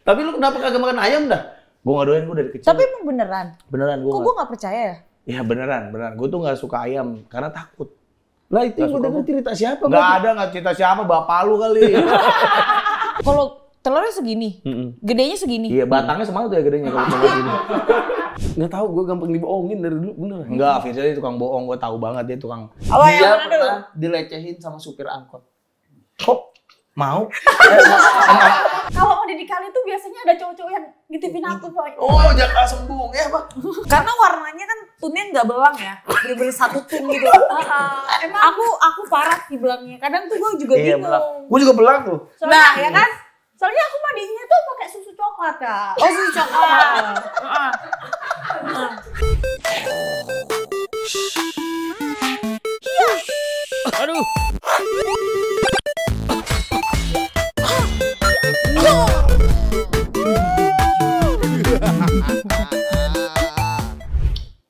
Tapi lu kenapa kagak makan ayam dah? Gue nggak doyan, gue dari kecil. Tapi emang beneran? Beneran gue. Kok gue nggak percaya ya? Ya beneran. Gue tuh nggak suka ayam karena takut. Lah itu yang gue cerita siapa? Nggak cerita siapa, bapak lu kali. Kalau telurnya segini, gedenya segini. Iya, batangnya semangat ya gedenya kalau telur gini. Nggak tahu, gue gampang dibohongin dari dulu, bener. Enggak, Firza dia tukang bohong, gue tahu banget dia tukang. Dia pernah dilecehin sama supir angkot. Kok mau? Kalau mau dikali tuh biasanya ada cowok-cowok yang ngitipin aku, Pak. Oh, Jaka Sembung ya, Pak. Karena warnanya kan tunnya nggak belang ya, bener-bener satu tun gitu. Emang aku parah di belangnya. Kadang tuh gue juga bingung. Gue juga belang tuh. Nah, ya kan? Soalnya aku mandinya tuh pakai susu coklat, Kak. Oh, susu coklat. Aduh.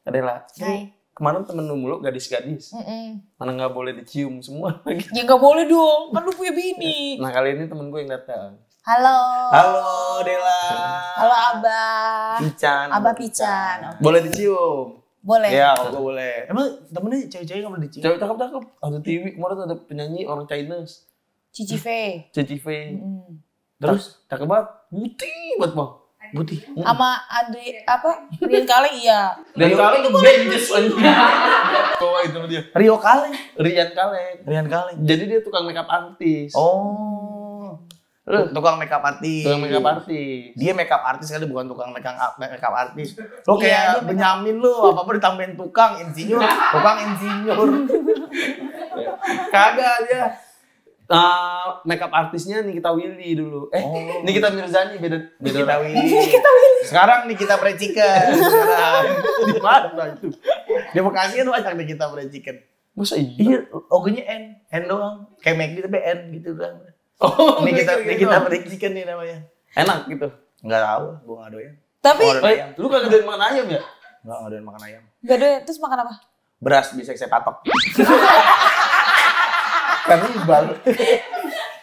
Adela, Hai. kemarin temen lu mulu gadis-gadis. Mana nggak boleh dicium semua lagi. Ya nggak boleh dong, kan lu punya bini. Nah kali ini temen gue yang datang. Halo. Halo, Dela. Halo, Abah. Pican. Abah Pican. Boleh dicium. Boleh. Ya, kalau gue boleh. Emang temennya cewek-cewek nggak boleh dicium? Cewek cakep-cakep. Ada TV kemarin ada penyanyi orang Chinese. Cici Fei. Cici Fei. Terus? Cakep banget. Putih banget bang. Putih. Sama Andre apa? Rian Kale iya. Dan kali itu benjes aja. Bawa itu dia. Rio Kaleng. Rian Kaleng. Rian Kaleng. Jadi dia tukang makeup artis. Oh. Tukang makeup artis. Tukang makeup artis. Dia makeup artis kali, bukan tukang makeup artis. Lo kayak Benyamin lo, apa-apa ditambahin tukang insinyur. Kagak dia. Makeup artisnya Nikita Willy dulu. Nikita Mirzani beda Nikita Willy. Sekarang Nikita Fried Chicken. Di mana itu? Di Bekasi kan banyak Nikita Fried Chicken. Masa iya? Iya, logonya N doang. Kayak McD tapi N gitu doang. Oh, Nikita Fried Chicken nih namanya. enak gitu. Enggak tahu, gua enggak doyan. Tapi Lu kagak doyan makan ayam ya? Enggak doyan makan ayam. nggak doyan. Terus makan apa? Beras bisa saya patok. Kanibal.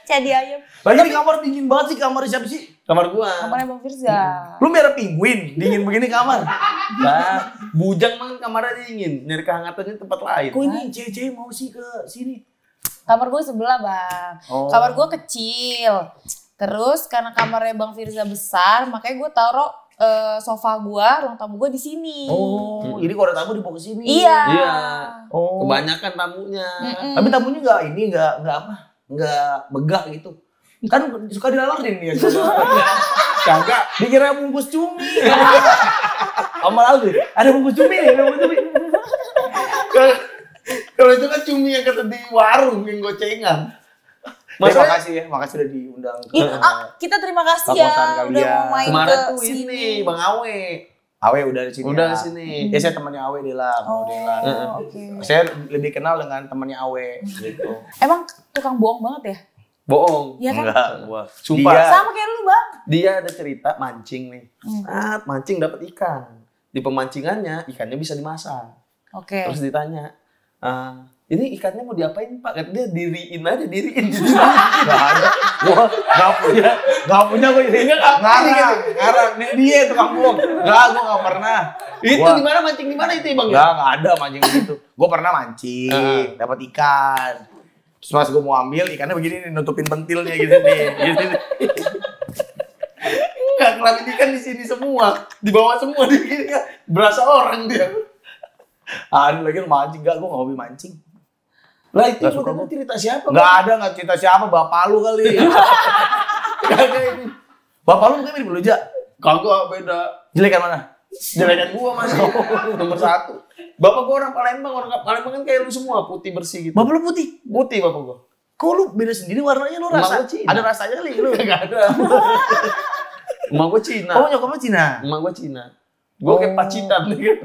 Cadi ayam. Lagi di kamar dingin banget sih, kamar siapa sih? Kamar gua. Kamarnya Bang Firza. Lu merah penguin, dingin begini kamar. Nah, bujang banget kamarnya dingin. Nyari kehangatannya tempat lain. Kok ini cewek-cewek mau sih ke sini? Kamar gue sebelah, Bang. Oh. Kamar gue kecil. Terus karena kamarnya Bang Firza besar, makanya gue taruh sofa gue, ruang tamu gue di sini. Oh, jadi kalau ada tamu dibawa ke sini. Iya. Iya. Oh. Kebanyakan tamunya. Tapi tamunya enggak apa? Enggak begah gitu. Kan suka dilalarin dia. Kagak, dikira bungkus cumi. Amal Aldi, ada bungkus cumi nih, Kalau itu kan cumi yang kata di warung yang gocengan. Terima kasih ya, makasih udah diundang ke Kita terima kasih ya kosan kalian. udah mau main Kemarin ke tuh sini. ini Bang Awe. Awe udah di sini. Udah ya. di sini. Ya saya temannya Awe Dela, Dela. Oke. Saya lebih kenal dengan temannya Awe gitu. Emang tukang bohong banget ya? Bohong. Iya kan? Enggak, gua. Sumpah. Dia, Sama kayak lu, Bang. Dia ada cerita mancing nih. Mancing dapat ikan. Di pemancingannya ikannya bisa dimasak. Oke. Terus ditanya, ini ikannya mau diapain Pak? Kata dia diriin aja, diriin. enggak ada. Gua enggak punya gua ini. Ngarang. Dia tukang bohong. Enggak, gua enggak pernah. Itu di mana mancing di mana itu Bang? Enggak ada mancing gitu. Gua pernah mancing, dapat ikan. Terus pas gua mau ambil ikannya begini nih, nutupin pentilnya gitu nih. Enggak, kelamin ikan di sini semua. Di bawah semua di sini kan. Berasa orang dia. Lagi lu mancing, enggak, gua enggak hobi mancing. Lah itu Nggak suka lu cerita siapa? Enggak cerita siapa, bapak lu kali. Kagak ini. Bapak lu mungkin mirip lu, Ja. Kagak beda. Jelekan mana? Jelekan gua masih nomor 1. Bapak gua orang Palembang kan kayak lu semua putih bersih gitu. Bapak lu putih. Putih bapak gua. Kok lu beda sendiri warnanya, lu Emak rasa? gua Cina. Ada rasanya kali lu. Kagak ada. Emak gua Cina. Oh, nyokap lu Cina. Emak gua Cina. Gua kayak Pacitan nih kan.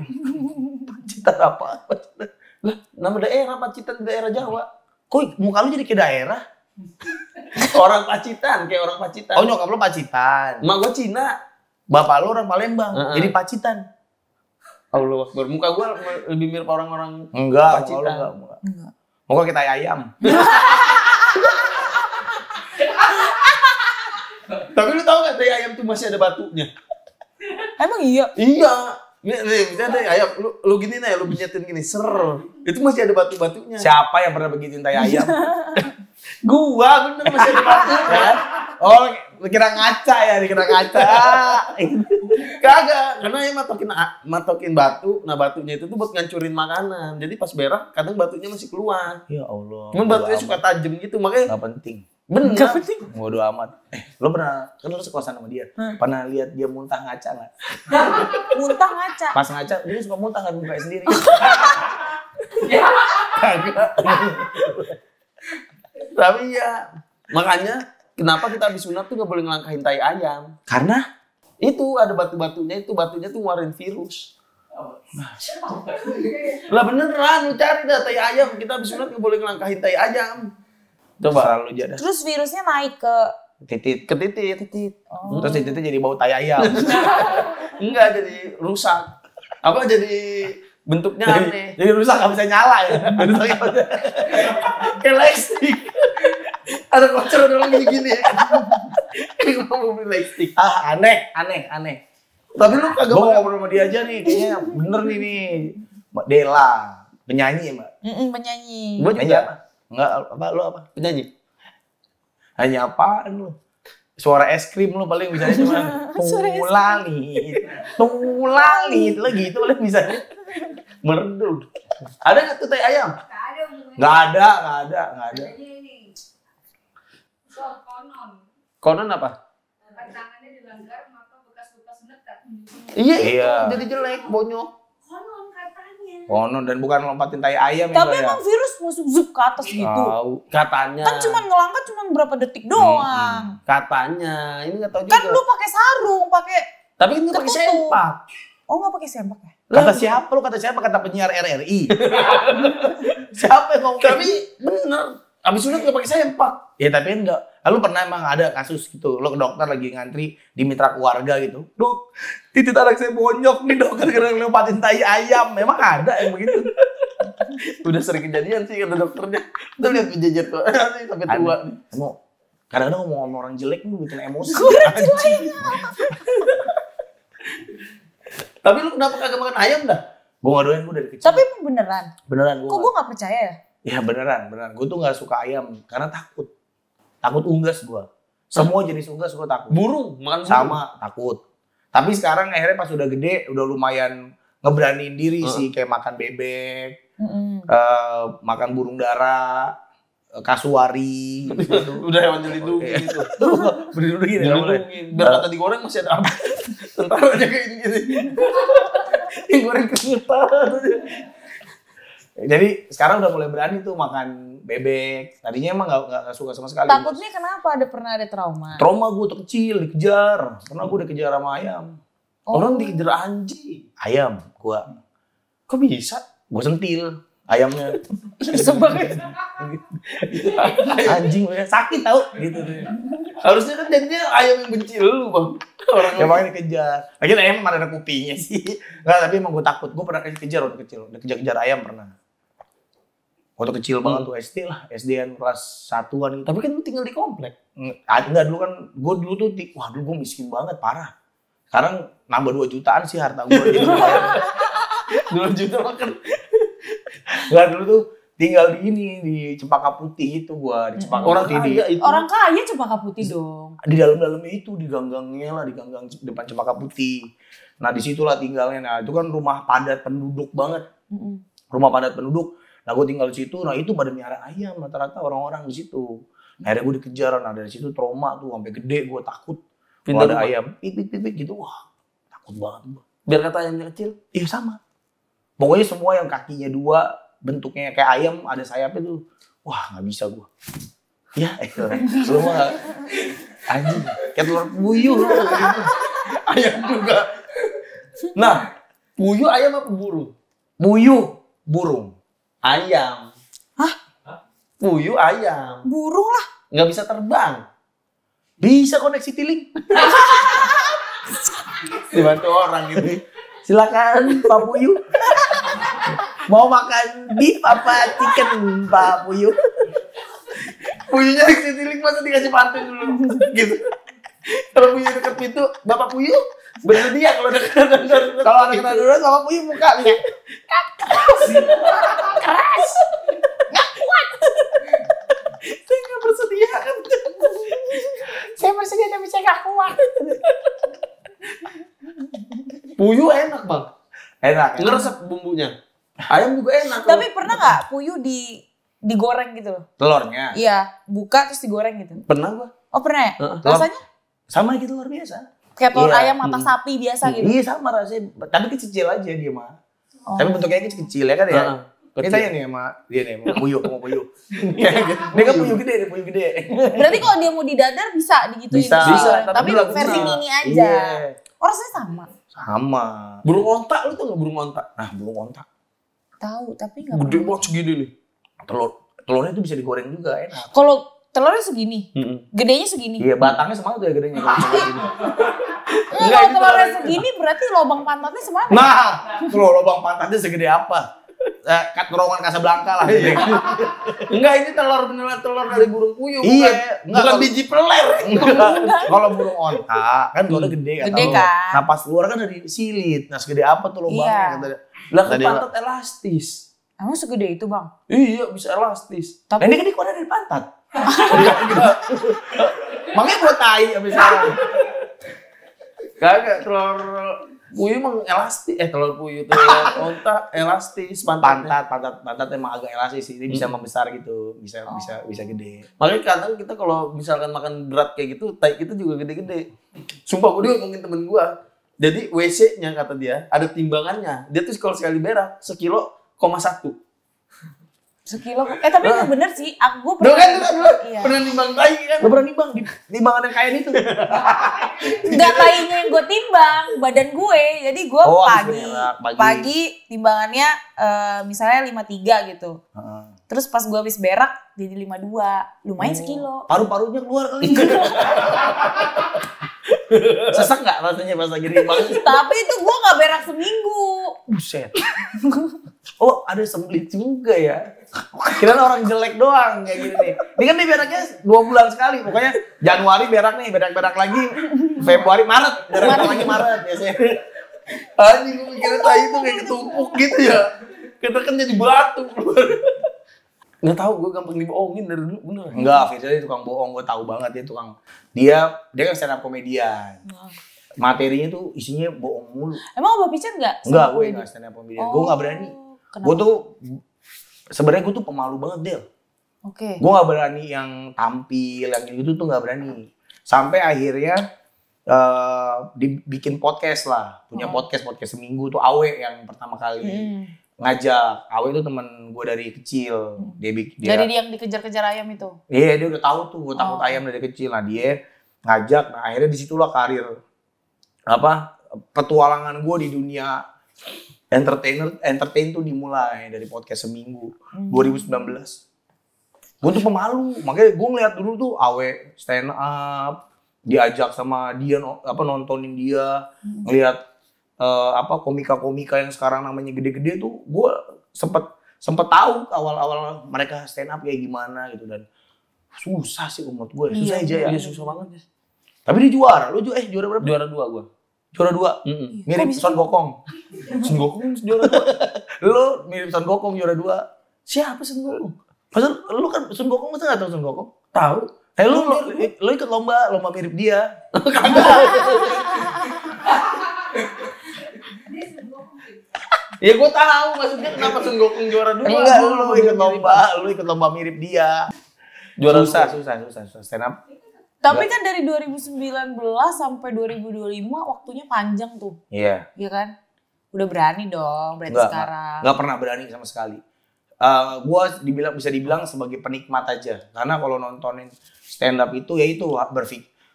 Pacitan apa? Pacitan. Lah, nama daerah Pacitan di daerah Jawa. Kok muka lu jadi ke daerah? Orang Pacitan, kayak orang Pacitan. Oh, nyokap lu Pacitan. Emak gua Cina. Bapak lu orang Palembang, jadi Pacitan. Allah Akbar. Muka gua lebih mirip orang-orang Enggak, Pacitan. enggak. Muka kita ayam. Tapi lu tahu nggak tai ayam tuh masih ada batunya? Emang iya? Iya. Nih, misalnya tai ayam, lu gini nih, lu penyetin gini, ser. Itu masih ada batu-batunya. Siapa yang pernah begituin tai ayam? Gua bener masih ada batunya. Ya? Oh, kira ngaca ya, dikira ngaca. Kagak, karena yang matokin batu, nah batunya itu tuh buat ngancurin makanan. Jadi pas berak, kadang batunya masih keluar. Ya Allah. Cuman batunya suka tajam gitu, makanya Gak penting. bener. Gak penting. Bodo amat. Lo pernah, kan lo sekosan sama dia. Pernah lihat dia muntah ngaca nggak? Muntah ngaca. Pas ngaca, dia suka muntah kan mukanya sendiri. Tapi ya, makanya kenapa kita habis sunat tuh gak boleh ngelangkahin tai ayam. Karena Itu ada batunya tuh ngeluarin virus. Lah beneran, lu cari dah tai ayam. Kita habis sunat gak boleh ngelangkahin tai ayam. Coba. selalu jadah. Terus virusnya naik ke Titit. Ke titit. Oh. Terus tititnya jadi bau tai ayam. Enggak, jadi rusak. Apa jadi bentuknya aneh. Jadi rusak gak bisa nyala ya. Kayak lightstick. Ada kocer orang gini-gini. Kayak mobil lightstick. Aneh. Tapi lu kagak Gue mau mau ngobrol sama dia aja nih, kayaknya bener nih. Mbak Dela, penyanyi ya mbak? penyanyi. Gua Penyanyi juga apa? Enggak, apa? Lu apa? penyanyi. Hanya apaan lu? Suara es krim lu paling bisanya cuma Suara es krim. tungulangit lagi itu paling bisanya merdu. Ada nggak tuh tai ayam? Nggak ada. Ini soal konon. Konon apa? Tangannya dilanggar maka bekas-bekas nekat. Iya. Iya. Jadi jelek, bonyok. Konon katanya. Konon dan bukan lompatin tai ayam Tapi ya. emang virus masuk zup ke atas gitu. Tahu. Katanya. Kan cuman ngelangkat cuman berapa detik doang. Katanya. Ini nggak tahu juga. Kan lu pakai sarung, pakai Tapi ini pakai ketutup. sempak. Oh nggak pakai sempak ya? Kata siapa lu? Kata siapa? Kata penyiar RRI. Siapa yang ngomong? Tapi bener. Abis sunat nggak pakai sempak. Ya tapi enggak. Lalu pernah emang ada kasus gitu, lo ke dokter lagi ngantri di mitra keluarga gitu. Dok, titit anak saya bonyok nih dokter karena ngelepatin tai ayam. Memang ada yang begitu. Udah sering kejadian sih kata dokternya. Tuh lihat penjajar tuh. Sampai tua. Emang kadang-kadang ngomong sama orang jelek lu bikin emosi. Tapi lu kenapa kagak makan ayam dah? Gue gak doyan, gue dari kecil. Tapi emang beneran. Beneran gue. Kok gue nggak percaya ya? Ya beneran. Gue tuh gak suka ayam karena takut. Takut unggas gue. Semua jenis unggas gue takut. Burung, makan burung. Sama, takut. Tapi sekarang akhirnya pas udah gede, udah lumayan ngeberaniin diri sih. Kayak makan bebek, makan burung dara, kasuari. Gitu. Udah hewan dilindungi gitu. Berdiri gini. nggak boleh. Dilindungin. Biar kata digoreng masih ada apa? Tentara aja kayak gini. Yang goreng kesulitan. Jadi sekarang udah mulai berani tuh makan bebek. Tadinya emang gak suka sama sekali. Takutnya kenapa? Pernah ada trauma? Trauma gue tuh kecil, dikejar. Pernah gue dikejar sama ayam. Orang dikejar anjing. Ayam, gue. Kok bisa? Gue sentil ayamnya. Sebanget. Anjing gue sakit tau. Gitu tuh. Harusnya kan jadinya ayam yang benci lu, Bang. Orang Ya makanya dikejar. Akhirnya ayam mana ada kupingnya sih. Enggak, tapi emang gue takut. Gue pernah kejar waktu kecil. Udah kejar-kejar ayam pernah. Waktu kecil banget tuh SD lah. SD-an kelas 1-an gitu. Tapi kan lu tinggal di komplek. Enggak, dulu kan. Gue dulu tuh, wah dulu gue miskin banget, parah. Sekarang nambah 2 jutaan sih harta gue. Jadi lumayan. 2 juta makan. Enggak, dulu tuh tinggal di ini, di Cempaka Putih itu gua. Di Cempaka Orang Putih kaya itu. Orang kaya Cempaka Putih dong. di dalam-dalamnya itu, di gang-gangnya lah, di gang-gang depan Cempaka Putih. Nah, disitulah tinggalnya. Nah, itu kan rumah padat penduduk banget. Rumah padat penduduk. Nah, gue tinggal di situ. Nah, itu pada miara ayam rata-rata orang-orang di situ. Akhirnya gue dikejar. Nah, dari situ trauma tuh sampai gede gue takut. Pindah Kalau ada rumah. ayam, pipik gitu. Wah, takut banget gue. Biar kata ayamnya kecil. Iya sama. Pokoknya semua yang kakinya 2, bentuknya kayak ayam, ada sayapnya tuh. Wah, nggak bisa gua. Ya, itu. Lu mah anjing, kayak telur puyuh lu. Ayam juga. Nah, puyuh ayam apa burung? Puyuh, burung. Ayam. Hah? Puyuh ayam. Burung lah. Nggak bisa terbang. Bisa koneksi tiling. Dibantu orang gitu. Silakan Pak Puyuh. Mau makan beef apa chicken Pak Puyuh? Puyuhnya dikasih tiling masa dikasih pantun dulu. Gitu. Kalau Puyuh deket pintu, Bapak Puyuh bersedia kalau deket. Kalau ada kena duluan sama Puyuh mukanya. Keras. Saya nggak bersedia kan. Saya bersedia tapi saya nggak kuat. Puyuh enak bang, Enak. ngeresep bumbunya. Ayam juga enak. Tapi pernah nggak puyuh digoreng gitu loh? Telurnya. Iya, buka terus digoreng gitu. Pernah gua. Oh pernah ya? Heeh. Rasanya Sama gitu telur biasa. kayak telur Iya. ayam mata sapi biasa gitu. Iya sama rasanya. Tapi kecil aja dia mah. Oh. Tapi bentuknya kecil ya kan ya. Heeh. Kita tanya nih sama dia nih, mau Puyuh. Dia kan Puyuh gede, Puyuh gede. Berarti kalau dia mau didadar bisa digituin. Bisa, bisa, Tapi tapi lagu versi bisa. mini aja. Iya. Oh rasanya sama. Sama. Burung onta, lu tau gak burung onta? Nah, burung ontak. Tahu tapi nggak Gede pernah. banget segini nih. Telurnya itu bisa digoreng juga enak. Kalau telurnya segini, Heeh. gedenya segini. Iya, batangnya semangat tuh ya gedenya. Kalau telurnya segini berarti lubang pantatnya semangat. Nah, kalau lubang pantatnya segede apa? Terowongan Casablanca lah. Enggak, ini beneran telur dari burung puyuh. Iya, bukan kalau- biji peler. Kalau burung onta kan telurnya gede kan. Gede kan. Nah, pas keluar kan dari silit. Nah, segede apa tuh lubangnya? Iya. Kata dia. Lah kan Tadi pantat elastis. Emang segede itu bang? Iya, bisa elastis. Nah, ini kan dikeluarin dari pantat. Makanya gua tai abis sekarang. Kagak, telur puyuh emang elastis. Telur puyuh, telur onta elastis pantatnya. Pantat emang agak elastis sih. Dia bisa membesar gitu, bisa gede. Makanya kadang kita kalau misalkan makan berat kayak gitu, tai kita juga gede-gede. Sumpah gue ngomongin temen gue. Jadi WC-nya kata dia, ada timbangannya. Dia tuh kalau sekali berak, 1,1 kilo. Sekilo. Tapi emang bener sih. Gue Lu kan Iya. pernah nimbang tai kan? Lo pernah nimbang? Timbangan yang kayak itu? Enggak tainya yang gue timbang, badan gue. Jadi gue Oh, habis berak, pagi timbangannya misalnya 53 gitu. Heeh. Terus pas gue habis berak jadi 52. Lumayan sekilo. Paru-parunya keluar kali. Sesak nggak rasanya pas lagi nimbang? Tapi itu gue gak berak seminggu. Buset. Oh, ada sembelit juga ya. Kirain orang jelek doang kayak gini nih. Ini kan dia beraknya 2 bulan sekali. Pokoknya Januari berak nih, berak lagi. Februari, Maret. Berak lagi Maret biasanya. Anjing gue mikirnya tai itu kayak ketumpuk gitu ya. Kita kan jadi batu keluar. Nggak tahu, gue gampang dibohongin dari dulu, bener. Enggak, Firza dia tukang bohong. Gue tahu banget dia tukang. Dia kan stand up komedian. Materinya tuh isinya bohong mulu. Emang Abah Pican gak? Enggak, gue enggak stand up komedian. Gue enggak berani. Kenapa? Gue tuh sebenarnya gue tuh pemalu banget, Del. Oke. Gue gak berani yang tampil, yang gitu tuh gak berani. Sampai akhirnya dibikin podcast lah. Punya podcast seminggu tuh Awe yang pertama kali ngajak. Awe itu temen gue dari kecil. Dia Dari dia yang dikejar-kejar ayam itu. Iya, dia udah tahu tuh gue takut ayam dari kecil. Nah, dia ngajak. Nah, akhirnya disitulah karir petualangan gue di dunia entertain tuh dimulai dari podcast seminggu 2019. Gue tuh pemalu, makanya gue ngeliat dulu tuh Awe stand up, diajak sama dia nontonin dia, ngeliat komika-komika yang sekarang namanya gede-gede tuh, gue sempet tahu awal-awal mereka stand up kayak gimana gitu. Dan susah sih menurut gue, susah aja ya. Iya, susah banget ya. Tapi dia juara, lu juara berapa? Juara 2 gue. Juara 2. Mirip Son Gokong. Son Gokong juara 2. Lu mirip Son Gokong juara 2. Siapa Son Gokong? Masa lu kan Son Gokong, masa gak tau Son Gokong? Tahu. Lu ikut lomba mirip dia. Ya gue tahu maksudnya kenapa Son Gokong juara 2. Enggak, lu ikut lomba mirip dia. Juara susah stand up. Tapi kan dari 2019 sampai 2025 waktunya panjang tuh. Iya. Iya kan? Udah berani dong berarti sekarang. Enggak pernah berani sama sekali. Gua bisa dibilang sebagai penikmat aja. Karena kalau nontonin stand up itu ya itu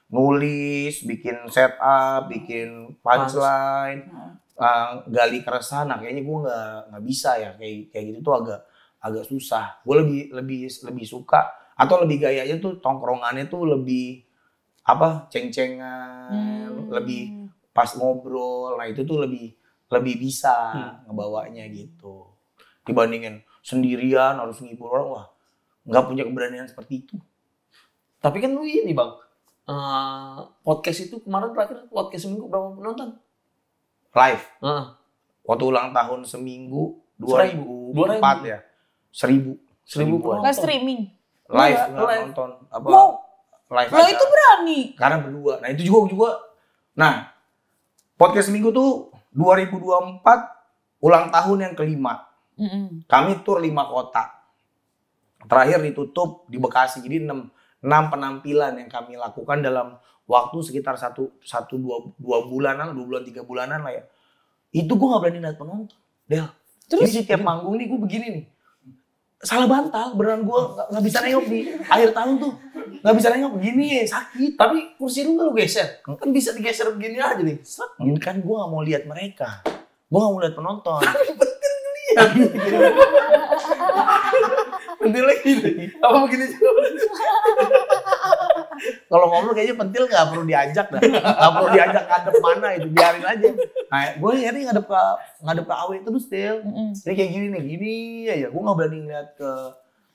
nulis, bikin setup, bikin punchline, gali keresahan. Nah, kayaknya gue nggak bisa ya kayak gitu tuh agak susah. Gue lebih suka atau lebih gayanya tuh tongkrongannya tuh lebih ceng-cengan, lebih pas ngobrol. Nah itu tuh lebih bisa ngebawanya gitu. Dibandingin sendirian harus ngibur orang, wah nggak punya keberanian seperti itu. Tapi kan lu ini bang, podcast itu kemarin terakhir podcast seminggu berapa penonton? Live. Heeh. Waktu ulang tahun seminggu 2000. 2004 ya. 1000. 1000 1000-an. Live streaming. Live Enggak, nggak live. nonton apa Wow. live Lo itu berani. karena berdua. Nah itu juga. Nah podcast minggu tuh 2024 ulang tahun yang kelima. Kami tur 5 kota. Terakhir ditutup di Bekasi. Jadi 6 penampilan yang kami lakukan dalam waktu sekitar 2 bulanan, 2 bulan 3 bulanan lah ya. Itu gue nggak berani lihat penonton. Del. Terus setiap manggung nih gue begini nih. Salah bantal, beneran gue nggak bisa nengok di akhir tahun tuh. Nggak bisa nengok begini ya, sakit. Tapi kursi lu nggak lu geser? Kan bisa digeser begini aja nih. Ini kan gue nggak mau lihat mereka. Gue nggak mau lihat penonton. Pentil lagi nih. Apa begini juga? Kalau ngobrol kayaknya pentil nggak perlu diajak dah. Nggak perlu diajak ngadep mana itu, biarin aja. Nah, gue nyari ngadep ke Awe terus Del. Ini kayak gini ya. Gue nggak berani ngeliat ke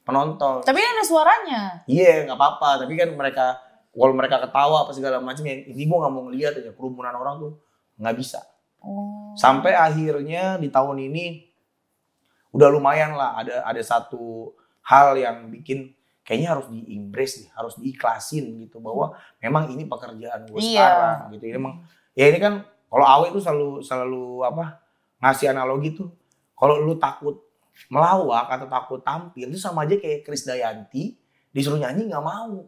penonton. Tapi ada suaranya. Iya, nggak apa-apa. Tapi kan mereka, kalau mereka ketawa apa segala macam, ya ini gue nggak mau ngeliat aja kerumunan orang tuh nggak bisa. Oh. Sampai akhirnya di tahun ini udah lumayan lah. Ada satu hal yang bikin kayaknya harus di-embrace nih, harus diikhlasin gitu bahwa memang ini pekerjaan gue sekarang gitu. Ini memang ya ini kan kalau Awe itu selalu apa ngasih analogi tuh kalau lu takut melawak atau takut tampil itu sama aja kayak Krisdayanti disuruh nyanyi nggak mau.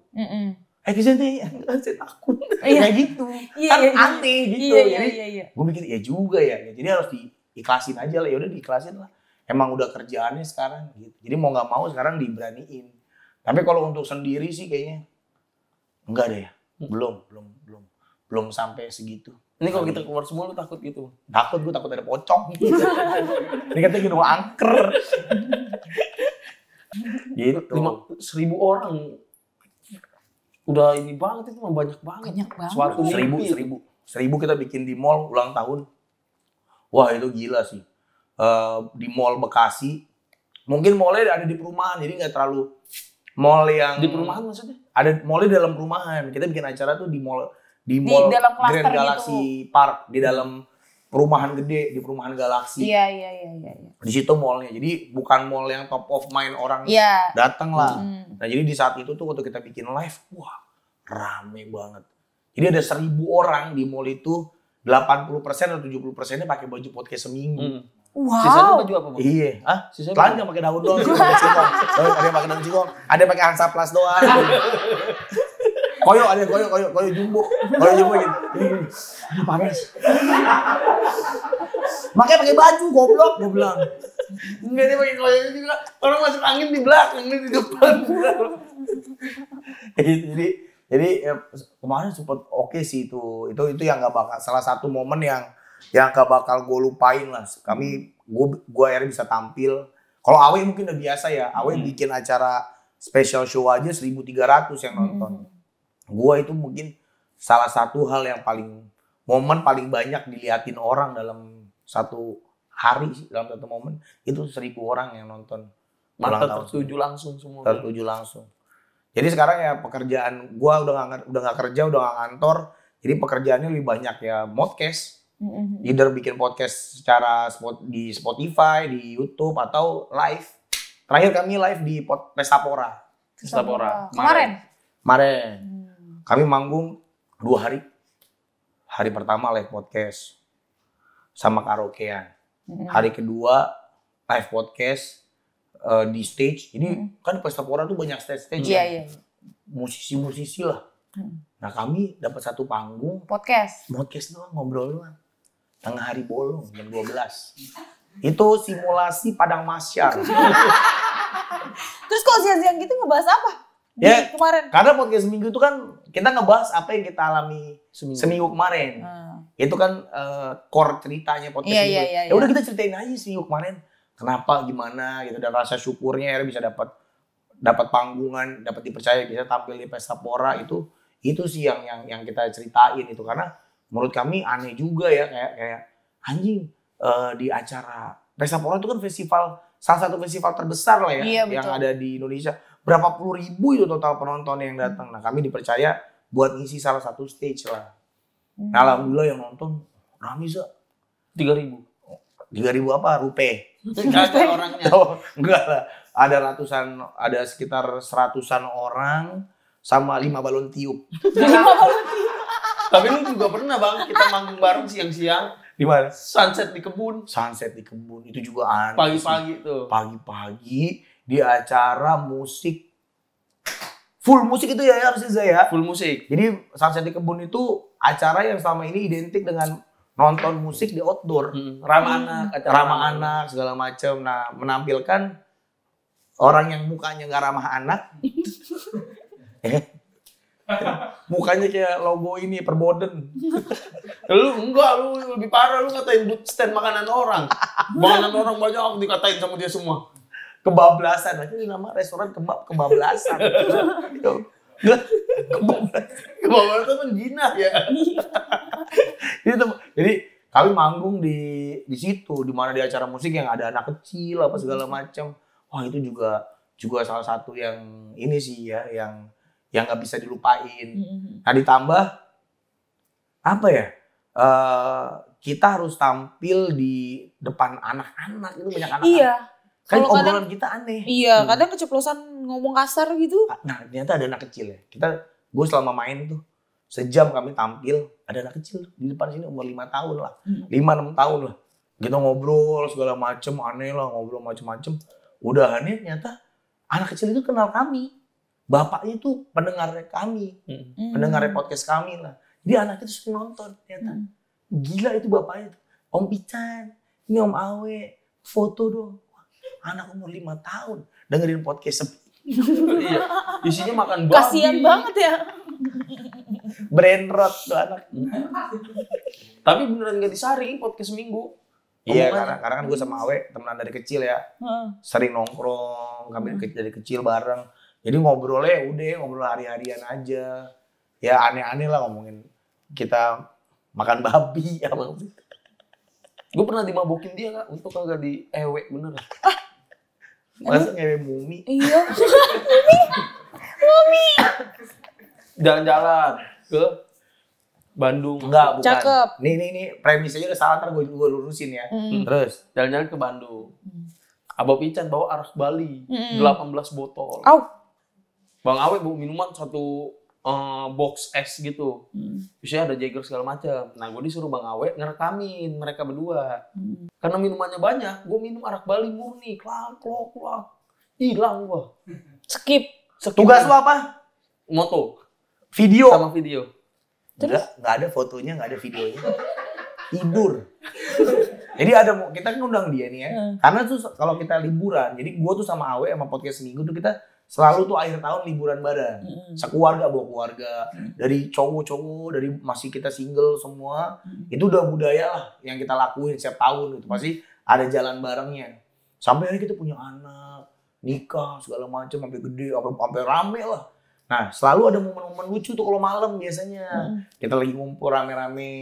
Krisdayanti saya takut kayak gitu. Kan aneh gitu. Iya. Gue mikir ya juga ya. Jadi harus diikhlasin aja lah. Ya udah diikhlasin lah. Emang udah kerjaannya sekarang gitu. Jadi mau nggak mau sekarang diberaniin. Tapi kalau untuk sendiri sih kayaknya enggak deh ya. Belum sampai segitu. Ini kalau kita keluar semua lu takut gitu? Gue takut ada pocong. Ini katanya gitu mau angker. Gitu. 1.000 orang. Udah ini banget itu mah banyak banget. Banyak banget. Suatu mimpi. 1000 kita bikin di mall ulang tahun. Wah itu gila sih. Di mall Bekasi. Mungkin mallnya ada di perumahan jadi nggak terlalu mall yang Di perumahan maksudnya? Ada mallnya dalam perumahan. Kita bikin acara tuh di mall dalam klaster Grand Galaxy Park di dalam perumahan gede di perumahan Galaxy. Iya. Di situ mallnya. Jadi bukan mall yang top of mind orang datang lah. Nah jadi di saat itu tuh waktu kita bikin live, wah rame banget. Jadi ada 1.000 orang di mall itu 80% atau 70%-nya pakai baju podcast seminggu. Wow. Sisanya baju apa, Bang? Iya, Sisanya telanjang pakai daun doang, ada yang pakai daun singkong, ada yang pakai Hansaplast doang. Koyo jumbo gitu. Ini panas. Makanya pakai baju goblok, gue bilang. Enggak, dia pakai koyo juga. Orang masuk angin di belakang, ini di depan. Jadi ya, kemarin sempat oke sih itu yang nggak bakal salah satu momen yang gak bakal gue lupain lah. Gue akhirnya bisa tampil. Kalau Awe mungkin udah biasa ya. Awe bikin acara special show aja 1.300 yang nonton. Gue itu mungkin salah satu hal yang momen paling banyak diliatin orang dalam satu hari sih, dalam satu momen itu 1.000 orang yang nonton. Mata tertuju langsung semua. Tertuju langsung. Jadi sekarang ya pekerjaan gue udah nggak kerja, udah nggak kantor. Jadi pekerjaannya lebih banyak ya podcast. Either bikin podcast secara di Spotify, di YouTube atau live. Terakhir kami live di Pestapora. Kemarin. Kami manggung 2 hari. Hari pertama live podcast sama karaokean. Hari kedua live podcast di stage. Ini kan Pestapora tuh banyak stage. Iya. Musisi-musisi lah. Nah kami dapat satu panggung. Podcast doang, ngobrol doang. Tengah hari bolong, jam 12. Itu simulasi padang masyar. Terus kok siang-siang gitu ngebahas apa? Kemarin? Karena podcast seminggu itu kan kita ngebahas apa yang kita alami seminggu kemarin. Itu kan core ceritanya podcast seminggu. Ya udah kita ceritain aja seminggu kemarin. Kenapa, gimana gitu. Dan rasa syukurnya akhirnya bisa dapat panggungan, dapat dipercaya bisa tampil di Pestapora itu sih yang kita ceritain itu. Karena menurut kami aneh juga ya kayak anjing di acara Pestapora itu kan salah satu festival terbesar lah ya yang ada di Indonesia. Berapa puluh ribu itu total penonton yang datang. Nah kami dipercaya buat ngisi salah satu stage lah. Nah, alhamdulillah yang nonton rame Za. 3.000. 3.000 apa? Rupiah. Kagak orangnya. Oh, enggak lah. Ada sekitar 100-an orang sama 5 balon tiup. Tapi lu juga pernah Bang, kita manggung bareng siang-siang. Di mana? Sunset di kebun. Sunset di kebun itu juga aneh. Pagi-pagi tuh. Pagi-pagi di acara musik. Full musik itu ya harusnya Zaya. Full musik. Jadi Sunset di kebun itu acara yang selama ini identik dengan nonton musik di outdoor. Ramah anak, acara Ramah anak segala macam. Nah, menampilkan orang yang mukanya nggak ramah anak. Mukanya kayak logo ini Perboden. Lu enggak, lu lebih parah, lu ngatain booth stand makanan orang. Makanan orang banyak dikatain sama dia semua. Kebablasan. Itu nama restoran kebablasan. Kebablasan kan jinah ya. Jadi kami manggung di situ, di mana di acara musik yang ada anak kecil apa segala macam. Wah, itu juga salah satu yang ini sih ya, yang nggak bisa dilupain. Nah, ditambah apa ya? Kita harus tampil di depan anak-anak, itu banyak anak. Iya. Kan Kalau obrolan kita aneh. Iya, kadang keceplosan ngomong kasar gitu. Nah, ternyata ada anak kecil ya. Gue selama main tuh sejam kami tampil, ada anak kecil di depan sini umur 5 tahun lah. 5-6 tahun lah. Kita ngobrol segala macem, aneh lah, ngobrol macem-macem. Udahannya ternyata anak kecil itu kenal kami. Bapaknya itu pendengar kami. Pendengar podcast kami lah. Jadi anak itu sering nonton ternyata. Gila itu bapaknya. Om Pican, ini Om Awe, foto dong. Anak umur 5 tahun dengerin podcast Iya. Isinya makan babi. Kasian banget ya. brain rot tuh anak. Tapi beneran gak disaring podcast seminggu. Iya, karena kan gue sama Awe temenan dari kecil ya. Sering nongkrong, kami dari kecil bareng. Jadi ngobrolnya ngobrol hari-harian aja. Ya aneh-aneh lah ngomongin kita makan babi apa. Gue pernah dimabokin dia Kak, untuk kagak di ewe bener. Masa ngewe mumi? Iya. Jalan-jalan ke Bandung. Enggak, bukan. Cakep. Nih premisnya udah salah, ntar gue lurusin ya. Terus Jalan-jalan ke Bandung. Abah Pican bawa arak Bali, 18 botol. Au. Bang Awe bawa minuman satu box es gitu. Biasanya ada Jager segala macam. Nah, gue disuruh Bang Awe ngerekamin mereka berdua. Karena minumannya banyak, gue minum arak Bali murni, klak. Hilang gue. Skip. tugas lu apa? Moto Video. sama video. Nggak ada fotonya, nggak ada videonya. Tidur. Jadi kita kan undang dia nih ya. Karena tuh kalau kita liburan, jadi gue tuh sama Awe sama podcast seminggu tuh kita selalu tuh akhir tahun liburan bareng. Sekeluarga bawa keluarga. Dari cowok-cowok, dari masih kita single semua. Itu udah budaya lah yang kita lakuin setiap tahun gitu. Pasti ada jalan barengnya. Sampai hari kita punya anak, nikah segala macam sampai gede, sampai rame lah. Nah, selalu ada momen-momen lucu tuh kalau malam biasanya. Kita lagi ngumpul rame-rame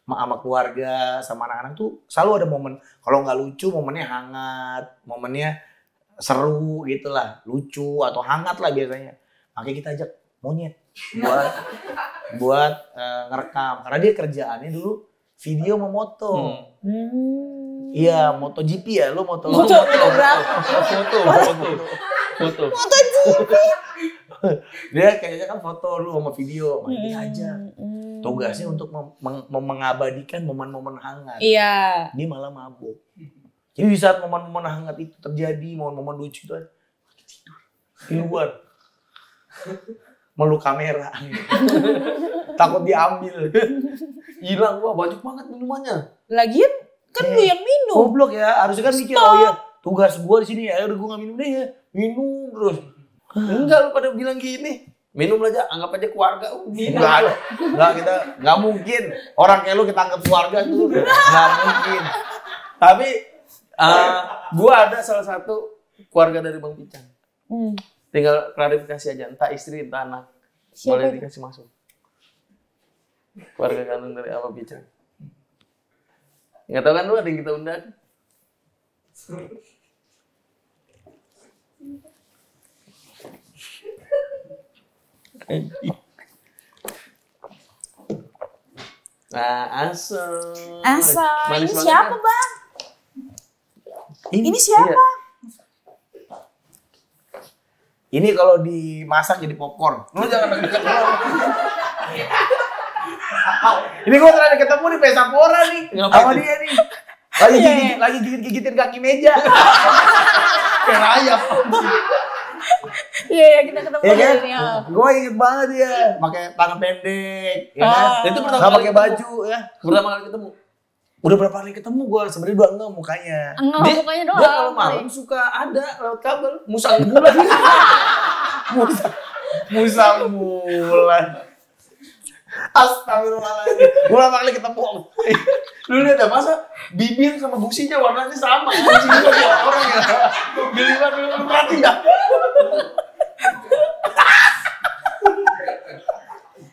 sama keluarga, sama anak-anak tuh selalu ada momen. Kalau nggak lucu, momennya hangat, momennya seru gitu lah, lucu atau hangat lah biasanya. Makanya kita ajak Monyet buat ngerekam. Karena dia kerjaannya dulu video sama moto. Iya, MotoGP ya, lu moto MotoGP. Dia kayaknya kan foto lu sama video, makanya aja. Tugasnya untuk mengabadikan momen-momen hangat. Iya. Dia malah mabuk. Jadi di saat momen-momen hangat itu terjadi, momen-momen lucu itu tidur di luar. Meluk kamera. Takut diambil. Hilang gua, banyak banget minumannya. Lagian kan lu yang minum. Goblok ya, harusnya kan mikir, oh iya tugas gua di sini ya, udah gua gak minum deh ya. Minum terus. Enggak, lu pada bilang gini. Minum aja, anggap aja keluarga. Enggak, kita nggak mungkin. Orang kayak lu kita anggap keluarga tuh nggak mungkin. Tapi gua ada salah satu keluarga dari Bang Pican. Tinggal klarifikasi aja, entah istri entah anak. Boleh dikasih masuk. Keluarga kandung dari Abah Pican. Nggak tahu kan lu ada yang kita undang? Nah, asal. Asa, ini Manis banget siapa kan? bang? Ini siapa? Iya. Ini kalau dimasak jadi popcorn. Lu jangan deket Ini gue terakhir ketemu di Pesapora nih. Ngapain Sama tuh? dia nih. Lagi gigit-gigitin kaki meja. Kayak rayap. Iya, kita ketemu Iya kan? ini. Ya. Gue inget banget dia. Pakai tangan pendek. Ya kan? Itu pertama Gak kali pakai ketemu. baju ya. Pertama kali ketemu. Udah berapa kali ketemu gue sebenarnya udah enggak mukanya. Enggak, mukanya doang. Dia kalau malam suka ada lewat kabel. Musang bulan. Musang bulan. Astagfirullahaladzim. Gue berapa kali ketemu. Lu lihat ya, masa bibir sama gusinya warnanya sama. Anjing gua kayak orang ya. Biliman lu perhatiin dah.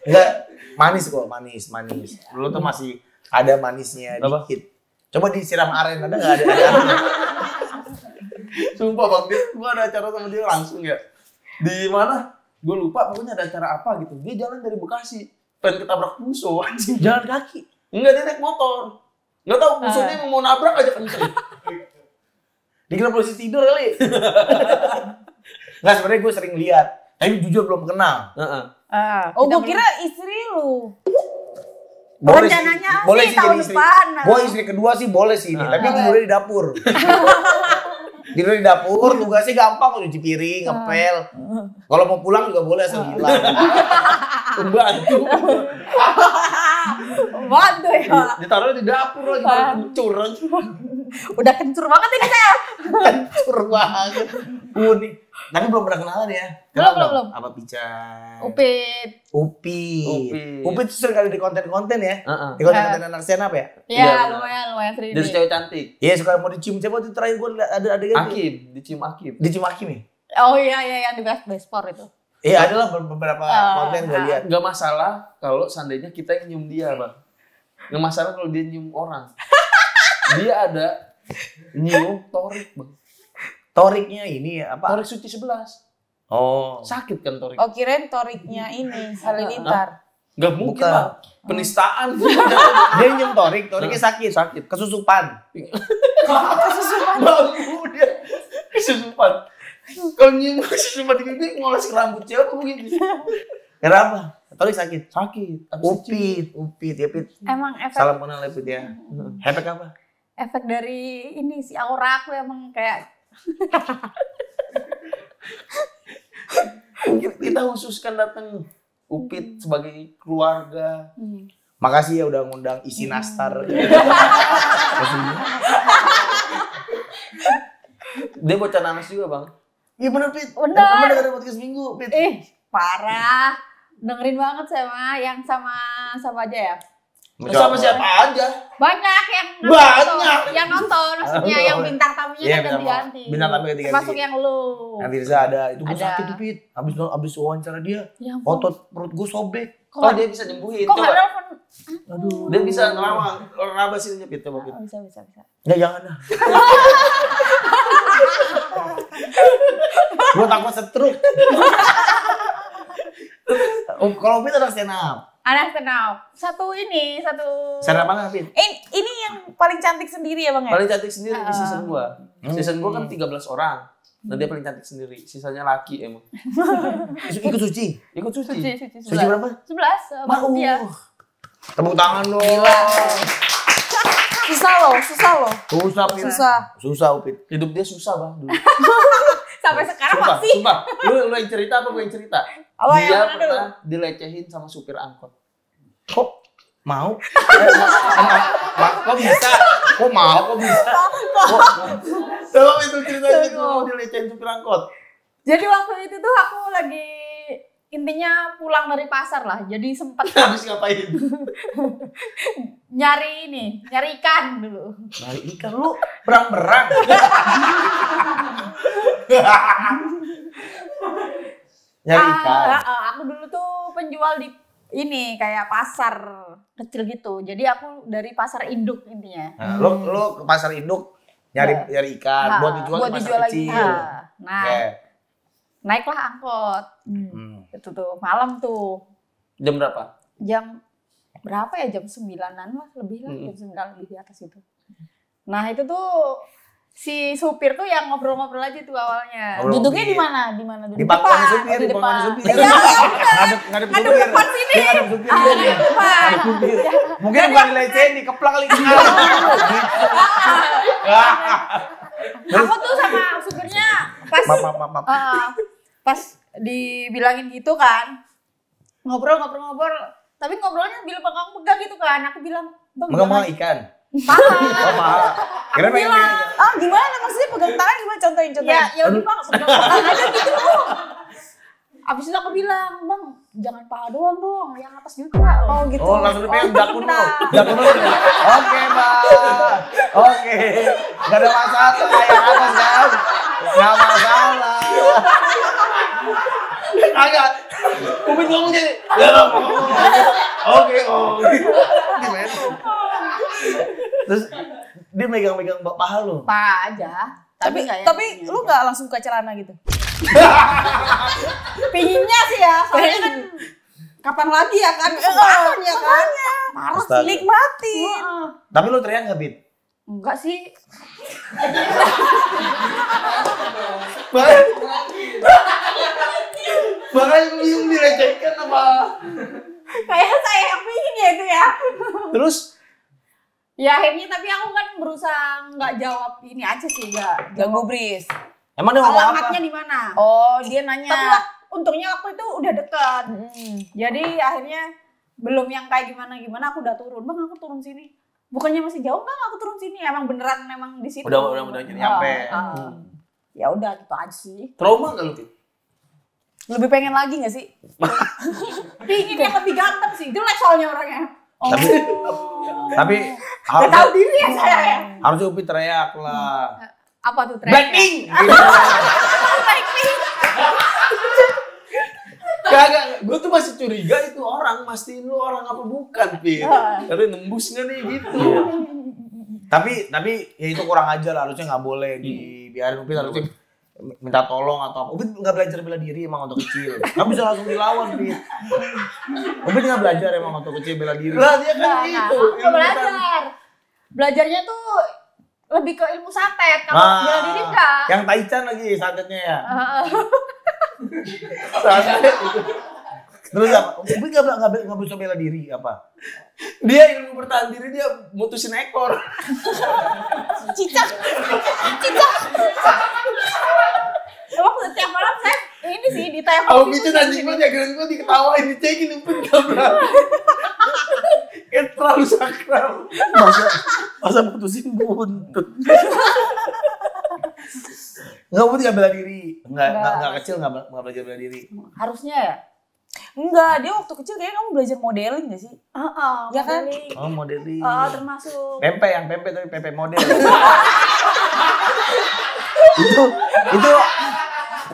Enggak, manis kok, manis. Dulu tuh masih ada manisnya Apa? dikit. Coba disiram aren, ada nggak ada? Sumpah Bang Dit, gua ada acara sama dia langsung ya. Di mana? Gue lupa, pokoknya ada acara apa gitu. Dia jalan dari Bekasi, pengen ketabrak musuh anjing. Jalan kaki. Enggak, dia naik motor. Enggak tahu musuhnya mau nabrak aja kenceng. Dikira polisi tidur kali. Nggak, sebenarnya gue sering lihat. Tapi jujur belum kenal. Heeh. Oh, gue kira istri lu. Boleh Rencananya boleh sih tahun jadi depan. Gue istri kedua sih boleh sih ini. Tapi tidurnya di dapur. Tidur di dapur, tugasnya gampang, nyuci piring, ngepel. Kalau mau pulang juga boleh asal hilang. Pembantu. Bantu ya. Ditaruh di dapur lagi, hancur. Udah kencur banget ini saya. Hancur banget. Unik. Tapi belum pernah kenalan ya. Belum. Apa Pican? Upit. Upit tuh sering kali di konten-konten ya. Heeh. Di konten-konten anak stand up ya. Ya, benar. lumayan sering. Dari cewek cantik. Iya, suka mau dicium siapa tuh terakhir gue ada adegan. Hakim, dicium Hakim. Dicium Hakim ya? Oh iya yang di Bespor itu. Iya, ada lah beberapa konten gue lihat. Nggak masalah kalau seandainya kita yang nyium dia, Bang. Nggak masalah kalau dia nyium orang. Dia ada nyium torik, Bang. Toriknya ini apa? Torik suci 11. Oh. Sakit kan torik? Oh kirain toriknya ini Halilintar. Nggak mungkin, Bukan. Bang. Penistaan. Dia nyium toriknya sakit. Kesusupan. Bambu dia. Kesusupan. Kalau nyium kesusupan di bibir ngoles ke rambut cewek apa begitu? Kenapa? Torik sakit. Sakit. Habis dicium. Upit ya Pit. Emang efek Salam kenal ya Pit ya. Efek apa? efek dari ini si aura aku emang kayak Kita khususkan datang Upit sebagai keluarga. Makasih ya udah ngundang isi nastar. Dia bocah nanas juga, Bang. Iya bener Pit. Bener. Kamu dengerin podcast minggu Pit. parah. Dengerin banget sama aja ya. Sama siapa aja? Banyak yang nonton maksudnya yang bintang tamunya Iya, kan ganti-ganti. bintang tamu ganti-ganti. Termasuk yang lu. Nanti Tirza ada. Itu gue Ada. sakit tuh Pit. Abis wawancara dia. Ya ampun. Otot perut gue sobek. Oh, dia bisa nyembuhin. Kok nggak Coba. nelfon? Aduh. Dia bisa ngerawang. Raba sininya, Pit. Coba, Pit. Oh, bisa. Ya jangan dah. Gue takut stroke. Kalau Pit ada stand up. Anak kenal. Satu. Stand up mana Pit? Ini yang paling cantik sendiri ya Bang ya? Paling cantik sendiri di season gua. Season gua kan 13 orang. Nah, dia paling cantik sendiri. Sisanya laki emang. Ikut suci. Ikut suci. Suci berapa? 11. Mau. Dia. Tepuk tangan dong. Susah loh. Susah Pit. Susah Upit. Hidup dia susah, Bang. Dulu. Sampai sekarang Sumpah, masih. sumpah. Lu yang cerita apa gue yang cerita? Apa yang Dia mana dulu? pernah dilecehin sama supir angkot. Kok mau? Kok bisa? Kok mau? Kok bisa? Coba itu ceritanya itu dilecehin supir angkot. Jadi waktu itu tuh aku lagi intinya pulang dari pasar lah. Jadi sempat Habis ngapain? nyari ikan dulu. Nyari ikan lu berang-berang. Nyari ikan. Aku dulu tuh penjual di ini kayak pasar kecil gitu. Jadi aku dari pasar induk intinya. Nah, lo ke pasar induk nyari ikan buat dijual ke pasar lagi. kecil. Nah, Oke. naiklah angkot. Itu tuh malam tuh Jam berapa? jam berapa ya, jam 9-an lah, lebih lah, jam 9 lebih di atas itu. Nah itu tuh si supir tuh yang ngobrol-ngobrol aja tuh awalnya. Duduknya di mana? Di mana Di duduk? pangkuannya Depan. supir, Oh, di di pangkuannya depan. supir. Iya, Ngadep ngadep supir. depan sini. Dia ngadep supir. Di depan. Supir. Mungkin bukan dilecehin, dikeplak kali. Aku tuh sama supirnya pas Maaf. pas dibilangin gitu kan, ngobrol, tapi ngobrolnya bilang pegang gitu kan. Aku bilang, bang, Mengemang ikan. paha. Oh, mahal. Kira pengen pengen. Ah, gimana maksudnya pegang tangan gimana? Contohin. Ya udah bang, pegang tangan aja gitu. Abis itu aku bilang, bang, jangan paha doang dong, yang atas juga. Oh gitu. Oh, langsung dipegang jakun Nah. lo. Jakun lo. Oke, Mbak. Oke. Gak ada masalah yang atas kan. Gak masalah. Agak. Upit ngomong jadi. Oke. Gimana? Terus dia megang-megang paha lo. Paha aja. Tapi nggak yang ini. lu nggak langsung buka celana gitu? Pinginnya sih ya, soalnya kan kapan lagi ya kan? Kesempatan ya kan? Parah Astaga. sih. Nikmatin. Tapi lo teriak nggak, Bit? Enggak sih. Makanya gue bingung dilecehkan apa. Kayak saya yang pingin ya itu ya. Terus Ya akhirnya tapi aku kan berusaha nggak jawab ini aja sih, nggak Gak jawab. gubris. emang dia ngomong apa? Alamatnya di mana? Oh, dia nanya. Tapi untungnya waktu itu udah dekat. Jadi akhirnya belum yang kayak gimana aku udah turun. Bang, aku turun sini. Bukannya masih jauh, Bang, aku turun sini. Emang beneran di situ. Udah nyampe. Ya udah gitu aja sih. Trauma nggak lu, Pit? Lebih pengen lagi gak sih? Pingin yang lebih ganteng sih. Jelek soalnya orangnya. Tapi Udah tahu diri ya saya ya. harusnya Upi teriak lah. Apa tuh tren? Blackpink. Kagak, gue tuh masih curiga itu orang, mastiin lu orang apa bukan, Pit. Karena nembus nggak nih gitu. Tapi ya itu kurang ajar, harusnya nggak boleh dibiarin. Upi harusnya minta tolong atau apa. Upi nggak belajar bela diri emang waktu kecil. Nggak bisa langsung dilawan, Pit. Upi nggak belajar emang waktu kecil bela diri. Lah dia kan itu. Aku belajar. Belajarnya tuh lebih ke ilmu santet. Kalau bela diri enggak. Yang Taichan lagi santetnya ya. Terus apa? Upi nggak bisa bela diri apa? Dia ilmu bertahan diri, dia mutusin ekor. Cicak. Emang setiap malam saya ini sih di tayang. Kalau gitu anjing gue jagain gue diketawain, dicekin Upin gak berani. Kan terlalu sakral. Masa putusin buntut. Nggak, Upi nggak bela diri. Nggak kecil nggak belajar bela diri. Harusnya ya. Enggak, dia waktu kecil kayaknya kamu belajar modeling gak sih? Ya kan? Oh, modeling. Termasuk. Pempe yang pempe tapi pempe model. itu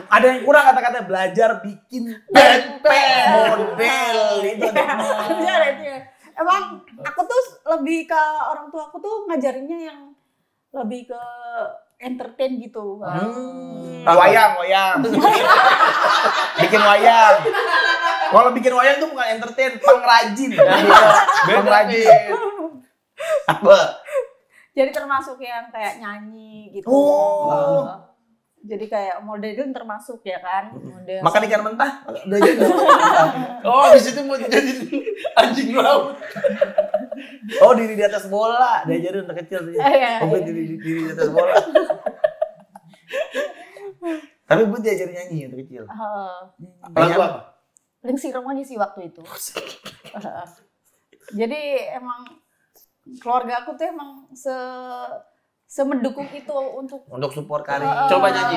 ada yang kurang kata-kata belajar bikin pempe model itu Belajar itu ya. Emang aku tuh lebih ke orang tua aku tuh ngajarinnya yang lebih ke entertain gitu. wayang bikin wayang. Kalau bikin wayang tuh bukan entertain, pengrajin. Pengrajin. Apa? Jadi termasuk yang kayak nyanyi gitu. Oh. Jadi kayak modeling termasuk ya kan. Model. Makan ikan mentah? Udah jadi. Oh, habis itu mau jadi anjing laut. Oh, diri di atas bola. Diajarin untuk kecil. Iya. Oh, diri di atas bola. Tapi gue diajarin nyanyi untuk kecil. Lagu apa? Lingsi rumahnya sih waktu itu. Jadi emang keluarga aku tuh emang semendukung itu untuk support Kari. Coba nyanyi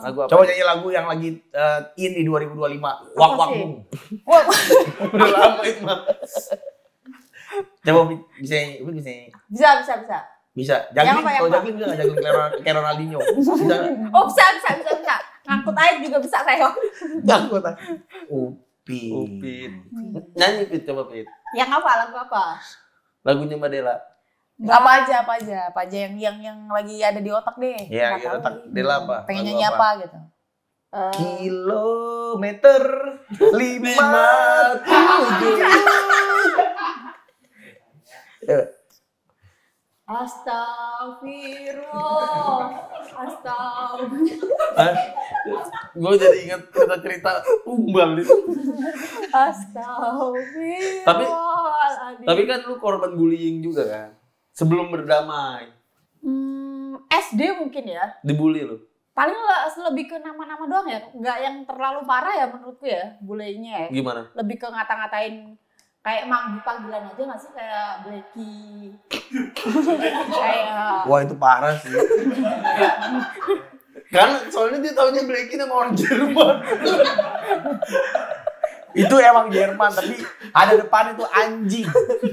lagu apa? Coba nyanyi lagu yang lagi in di 2025. Wak wak sih? bung. Udah lama itu mah. Coba bisa nyanyi, bisa nyanyi. bisa. Bisa. Juggling, apa, yang kalau apa? juggling bisa nggak juggling kayak Ronaldinho? Bisa nggak? Oh bisa. Ngangkut air juga bisa saya. Ngangkut. Upin. Upin. Nyanyi, Pit, coba, Pit. Yang apa? Lagu apa? Lagunya Mbak Dela. Apa aja yang lagi ada di otak deh. Iya, Nggak gitu. tahu Tak sih. Dela apa? Pengen Lagu nyanyi apa gitu. Kilometer 57. Astagfirullah. Gue jadi ingat cerita tumbal itu. Astagfirullah. Tapi kan lu korban bullying juga kan? Sebelum berdamai. SD mungkin ya. Dibully lu? Paling lebih ke nama-nama doang ya. Nggak yang terlalu parah ya menurutku ya. Bullyingnya ya. Gimana? Lebih ke ngata-ngatain. Kayak manggil panggilan aja nggak sih? Kayak Blacky. Kayak. Wah itu parah sih. Kan soalnya dia taunya Blacky sama orang Jerman. Itu emang Jerman, tapi ada depan itu anjing.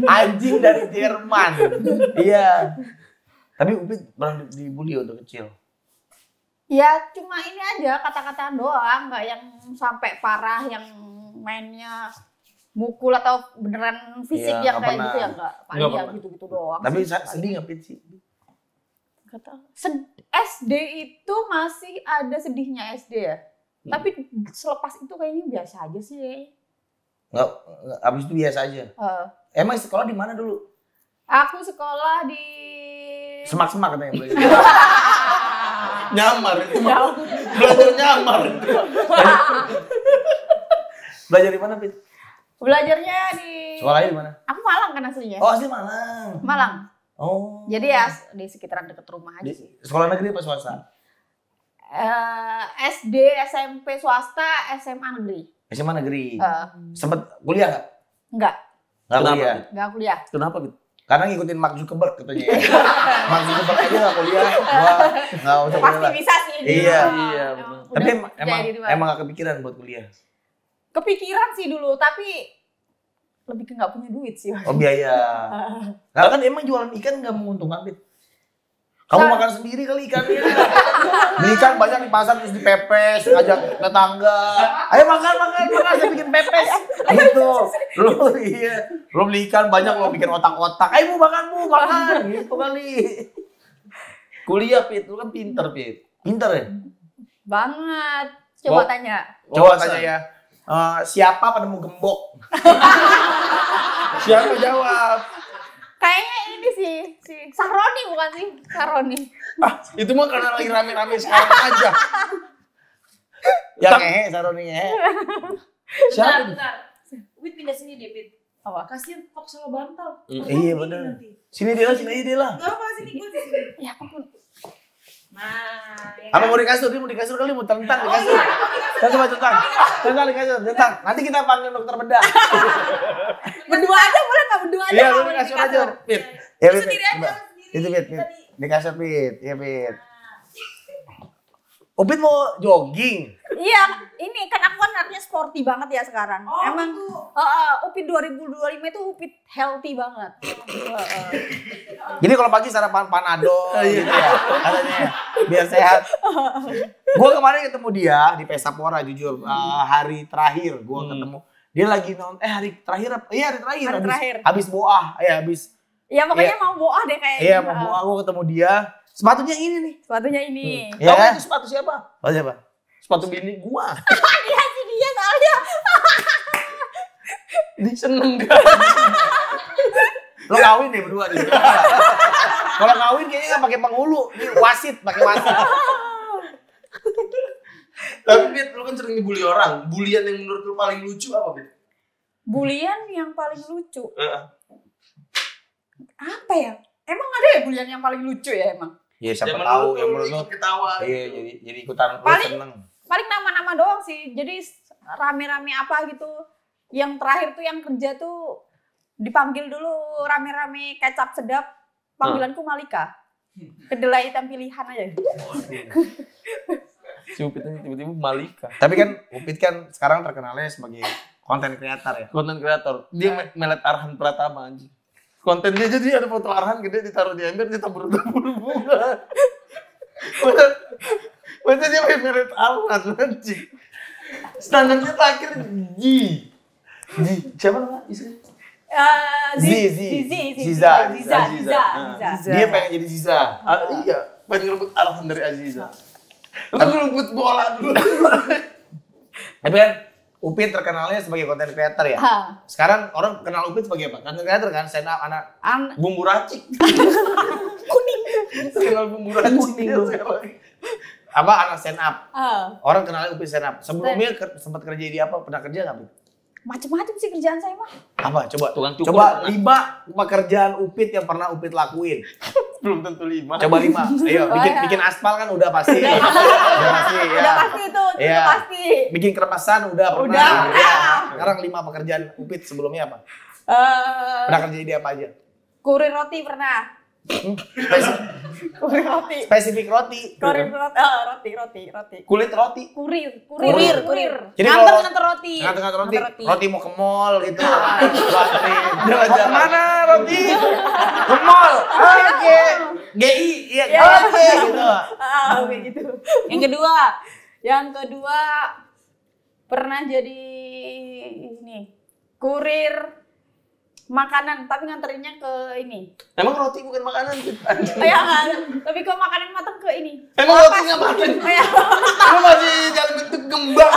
Anjing dari Jerman. Iya. Tapi Upit pernah dibully waktu kecil? Ya cuma ini aja kata-kataan doang. Nggak yang sampai parah yang mainnya mukul atau beneran fisik Iya, yang nggak kayak pernah. gitu ya enggak. Paling Nggak ya pernah. gitu-gitu doang. Tapi sih. sedih nggak Pit sih? SD itu masih ada sedihnya SD ya. Tapi selepas itu kayaknya biasa aja sih. Nggak, abis itu biasa aja. Emang sekolah di mana dulu? Aku sekolah di Semak-semak katanya. Nyamar itu. Belajar nyamar itu. Belajar di mana, Pit? Belajarnya di Sekolahnya di mana? Aku Malang kan aslinya. Oh, asli Malang. Malang. Oh. Jadi ya di sekitaran deket rumah aja sih. Sekolah negeri apa swasta? SD, SMP swasta, SMA negeri. SMA negeri. Eh, Sempet kuliah nggak? enggak, Nggak Kenapa? kuliah. enggak kuliah. Kenapa gitu? Karena ngikutin Mark Zuckerberg katanya. Mark Zuckerberg aja nggak kuliah. Gua nggak usah kuliah Pasti lah. bisa sih. Iya. Iya, Emang bener. Tapi udah percaya diri banget. emang gak kepikiran buat kuliah. Kepikiran sih dulu, tapi lebih ke nggak punya duit sih. Oh biaya. Nah kan emang jualan ikan nggak menguntungkan, Pit. Kamu makan sendiri kali ikannya. Beli ikan banyak di pasar terus dipepes, ngajak tetangga. Ayo makan, saya bikin pepes. Gitu. Lu iya. Lu beli ikan banyak, lu bikin otak-otak. Ayo makan. Gitu kali. Kuliah, Pit. Lu kan pinter, Pit. Pinter ya? Banget. Coba Oh. tanya. Coba Wawasan. tanya ya. Siapa penemu gembok? Siapa jawab? Kayaknya ini sih, si Sahroni bukan sih? Sahroni. Ah, itu mah karena lagi rame-rame sekarang aja. Yang ngehe, Saroni ngehe. Siapa? Bentar. Wit pindah sini deh, Wit. Apa? Kasian kok salah bantal. Iya bener. Sini dia lah. Gak apa sini gue di sini. Ya ampun. Nah, ya Apa kan? mau di kasur? Dia mau di kasur kali, mau tentang di kasur. Kita coba tentang di kasur, tentang. Nanti kita panggil dokter bedah. Berdua aja boleh nggak? Berdua aja. Iya, nggak lu di boleh kasur aja. Pit. Ya, Lu Pit. sendiri aja, Coba. lu sendiri. Itu Pit. Tadi. Di kasur Pit. Iya, Pit. Upit mau jogging. Iya, ini kan aku kan artinya sporty banget ya sekarang. Oh, Emang gitu. Upit 2025 itu Upit healthy banget. Jadi kalau pagi sarapan panadol gitu ya. Katanya biar sehat. Gue kemarin ketemu dia di Pesta Pora jujur. Hari terakhir gue ketemu. Dia lagi hari terakhir apa? Iya hari terakhir. Hari terakhir. Habis boah. Ya pokoknya mau boah deh kayaknya. Iya mau boah. Gue ketemu dia. Sepatunya ini nih. Sepatunya ini. Iya Tahu kan? itu sepatu siapa? Oh siapa? Sepatu bini gua. Dia sih dia soalnya. Dia seneng kan? Lo kawin deh berdua deh. Kalau kawin kayaknya nggak pakai penghulu. Ini wasit, pakai wasit. Tapi Pit, lu kan sering dibully orang. Bulian yang menurut lu paling lucu apa, Pit? Bulian yang paling lucu. Heeh. Apa ya? Emang ada ya bulian yang paling lucu ya emang? Iya siapa Yang tahu menurut yang lu menurut lo. ikut ketawa. Iya jadi ikutan lo Paling- seneng. Paling nama-nama doang sih. Jadi rame-rame apa gitu. Yang terakhir tuh yang kerja tuh dipanggil dulu rame-rame kecap sedap. Panggilanku Malika. Kedelai hitam pilihan aja. Si Upitnya tiba-tiba Malika. Tapi kan Upit kan sekarang terkenalnya sebagai konten kreator ya. Konten kreator. Dia melet Arhan Pratama anjing. Konten dia jadi ada foto Arhan gede ditaruh di ember, dia tabur-tabur bunga. Masa dia main melet Arhan anjing. Standarnya terakhir G. Siapa nama istrinya? Ziza. Ziza. Dia pengen jadi Ziza. Iya, pengen ngerebut Arhan dari Aziza. Lu ngerebut bola dulu. Tapi kan Upit terkenalnya sebagai content creator ya. Ah. Sekarang orang kenal Upit sebagai apa? Content creator kan, stand up anak bumbu racik. Kuning. Kenal bumbu racik. Apa anak stand up? Orang kenalnya Upit stand up. Sebelumnya sempat kerja di apa? Pernah kerja nggak, Upit? Macem-macem sih kerjaan saya mah. Apa? Coba. Tukang cukur. Coba 5 pekerjaan Upit yang pernah Upit lakuin. Belum tentu 5. Coba 5. Ayo, bikin aspal kan udah pasti. Udah pasti ya. Udah pasti itu Iya. pasti. Bikin keremasan udah pernah. Udah. Ya. Sekarang 5 pekerjaan Upit sebelumnya apa? Pernah kerja di apa aja? Kurir roti pernah. Kurir roti. Spesifik roti. Kurir roti. Kulit roti. Kurir. Jadi Nganter roti. Nganter roti. Nganter Roti mau ke mall gitu. Mau kemana roti? Ke mall. Oke. GI. Iya. Oke gitu. Kayak gitu. Yang kedua, Pernah jadi ini kurir makanan, tapi nganterinnya ke ini. Emang roti bukan makanan? Ya kan? Tapi kok makanan matang ke ini. Emang roti nggak makan? Kayak Lu masih dalam bentuk gembang.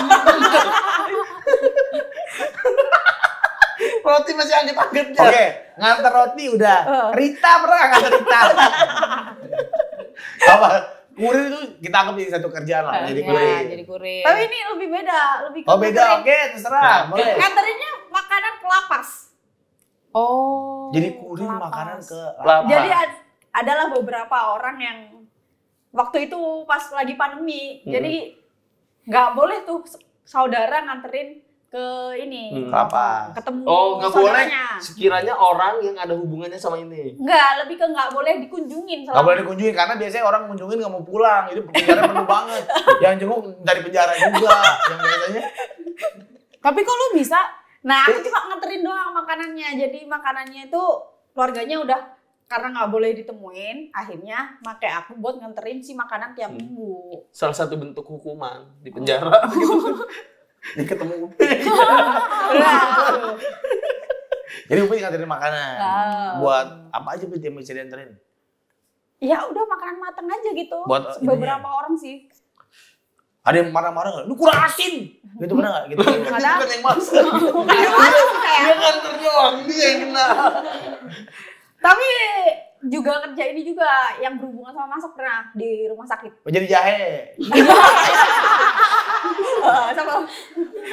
Roti masih anget-angetnya. Oke, nganter roti udah. Rita pernah nganter Rita. Apa? Kurir itu kita anggap jadi satu kerjaan lah. Jadi ya, kurir. jadi kurir. tapi ini lebih beda, lebih ke Oh beda, nganterin- oke terserah. Boleh. Nganterinnya makanan ke lapas. Oh. Jadi kurir lapas. makanan ke Lapas. Jadi adalah beberapa orang yang waktu itu pas lagi pandemi, jadi nggak boleh tuh saudara nganterin ke ini, lapas. ketemu Oh, nggak boleh. saudaranya. Sekiranya orang yang ada hubungannya sama ini. Nggak, lebih ke nggak boleh dikunjungin. Gak boleh dikunjungin karena biasanya orang kunjungin gak mau pulang. Jadi penjara penuh banget. Yang jenguk dari penjara juga. Yang biasanya. Tapi kok lu bisa? Nah, aku cuma nganterin doang makanannya. Jadi makanannya itu keluarganya udah karena nggak boleh ditemuin, akhirnya pakai aku buat nganterin si makanan tiap minggu. Salah satu bentuk hukuman di penjara. Jadi ketemu Upit. Jadi Upit nganterin makanan. Buat apa aja Upit yang bisa dianterin? Ya udah makanan matang aja gitu. Buat beberapa orang sih. Ada yang marah-marah gak? Lu kurang asin! Gitu pernah gak? Gitu. Ada. Bukan yang masak. Dia nganter doang, dia yang kena. Tapi juga kerja ini juga yang berhubungan sama masak pernah di rumah sakit. Oh, jadi jahe. Sama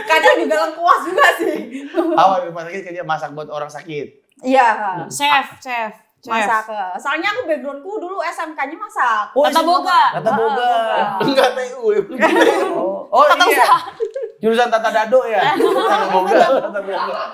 kadang juga lengkuas juga sih. Awal di rumah sakit kerja masak buat orang sakit. Iya. Chef. Masak. Soalnya aku backgroundku dulu SMK-nya masak. Oh, Tata boga. Tata boga. Enggak TU. Oh iya. Jurusan Tata Dado ya? Tata boga. Tata boga.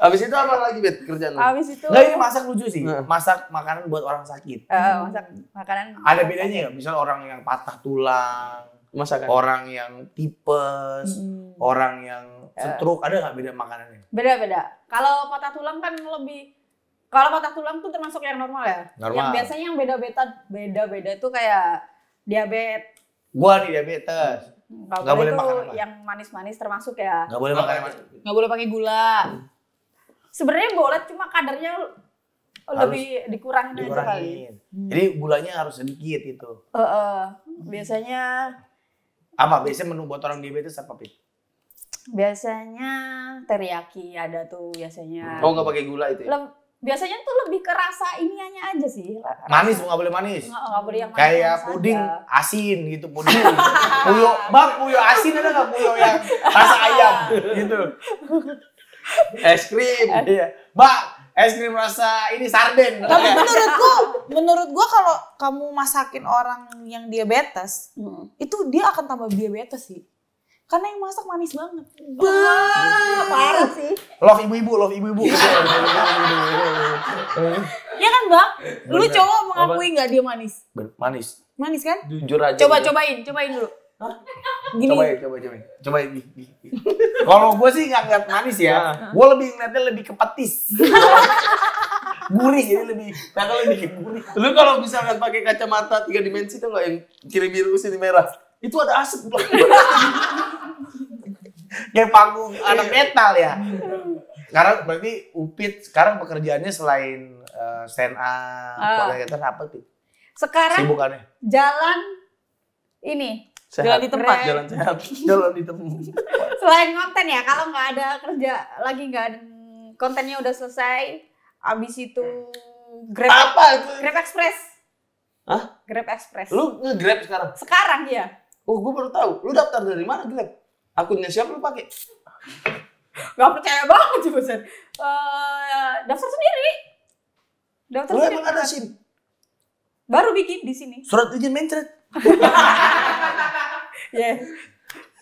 Habis itu apa lagi, Bet, kerjaan lu? Habis itu Nggak, ini masak lucu sih. Masak makanan buat orang sakit. masak makanan. Ada bedanya nggak? Misal orang yang patah tulang, Masakan. orang yang tipes, orang yang stroke, ada nggak beda makanannya? Beda-beda. Kalau patah tulang kan lebih, kalau patah tulang tuh termasuk yang normal ya. Normal. Yang biasanya yang beda-beda tuh kayak diabetes. Gua nih diabetes. Nggak boleh tuh makan apa? yang manis-manis termasuk ya. Nggak boleh makan yang Nggak boleh pakai gula. Sebenarnya boleh, cuma kadarnya lebih dikurangin aja kali. dikurangin. Jadi gulanya harus sedikit itu. Biasanya Apa? Biasanya menu buat orang diabetes apa, Pit? biasanya teriyaki ada tuh biasanya. Oh, nggak pakai gula itu ya? Biasanya tuh lebih ke rasa iniannya aja sih. Manis, nggak boleh manis. Nggak boleh yang Kayak manis-manis puding aja. asin gitu, puding. Puyo, Bang, puyo asin ada nggak puyo yang rasa ayam gitu? Es krim. Iya. Bang, es krim rasa ini sarden. Tapi menurut gua kalau kamu masakin orang yang diabetes, itu dia akan tambah diabetes sih. Karena yang masak manis banget. Parah sih. Love ibu-ibu. Ya kan, Bang? Lu cowok mengakui nggak dia manis? Manis. Manis kan? Jujur aja. Cobain dulu. Gini. Cobain. Kalau gue sih nggak ngeliat manis ya, gue lebih ngeliatnya lebih ke petis. Gurih, jadi lebih ke gurih. Lu kalau misalkan pakai kacamata 3 dimensi tuh nggak yang kiri biru sini merah, itu ada asap. Kayak panggung anak metal ya. Sekarang berarti Upit sekarang pekerjaannya selain stand up, apa sih? Sekarang Sibukannya? jalan ini Jalan di tempat. Jalan sehat. Jalan di tempat. Selain konten ya, kalau nggak ada kerja lagi, nggak ada kontennya udah selesai, abis itu Grab Express. Hah? Grab Express. Lu nge-Grab sekarang? Sekarang ya? Oh, gue baru tahu. Lu daftar dari mana Grab? Akunnya siapa lu pakai? Gak percaya banget sih bosan. Daftar sendiri. Daftar Lu sendiri. emang ada SIM? Baru bikin di sini. Surat izin mencret. Ya.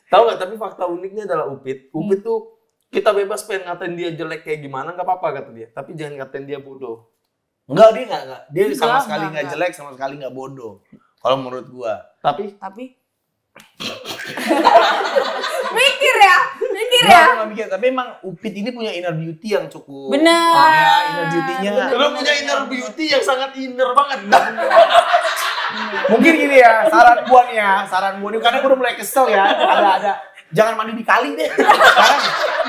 Tahu nggak? Tapi fakta uniknya adalah Upit tuh kita bebas pengen ngatain dia jelek kayak gimana, nggak apa-apa kata dia. Tapi jangan ngatain dia bodoh. Enggak, dia enggak. Dia sama Enggak, sekali enggak enggak. jelek, sama sekali enggak bodoh. Kalau menurut gua. Tapi Mikir ya. Enggak, gua nggak mikir. Tapi emang Upit ini punya inner beauty yang cukup. Bener. Ya, inner beauty-nya. lu punya inner beauty yang sangat inner banget. Mungkin gini ya, saran gua nih, karena gua udah mulai kesel ya. Ada. Jangan mandi di kali deh. Sekarang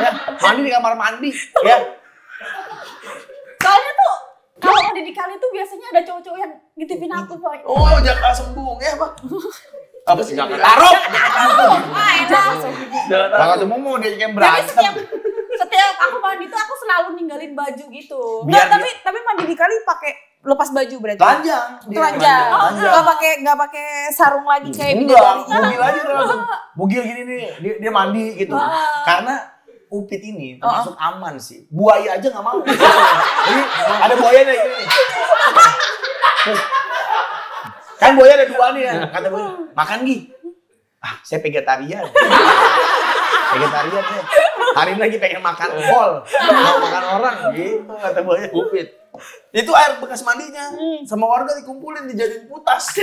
ya, mandi di kamar mandi ya. Soalnya tuh kalau mandi di kali tuh biasanya ada cowok-cowok yang ngitipin aku, Boy. Oh, Jakarta Sembung ya, Pak. Apa sih Jakarta? Taruh. Jakarta. Bakal semua mau dia kayak Jadi berantem. setiap aku mandi tuh aku selalu ninggalin baju gitu. Enggak, Biar- tapi mandi di kali pakai lepas baju berarti. Telanjang. Dia Telanjang. telanjang. Enggak pakai sarung lagi kayak Enggak, bidadari. bugil aja tuh langsung. Bugil gini nih, dia mandi gitu. Karena Upit ini termasuk aman sih. Buaya aja nggak mau. Jadi ada buaya nih gini. Kan buaya ada dua nih ya. Kata buaya, makan Gi. Ah, saya vegetarian. Vegetarian ya. Hari ini lagi pengen makan kol. Mau makan orang gitu kata buaya. Upit. Itu air bekas mandinya. Sama warga dikumpulin dijadiin putas.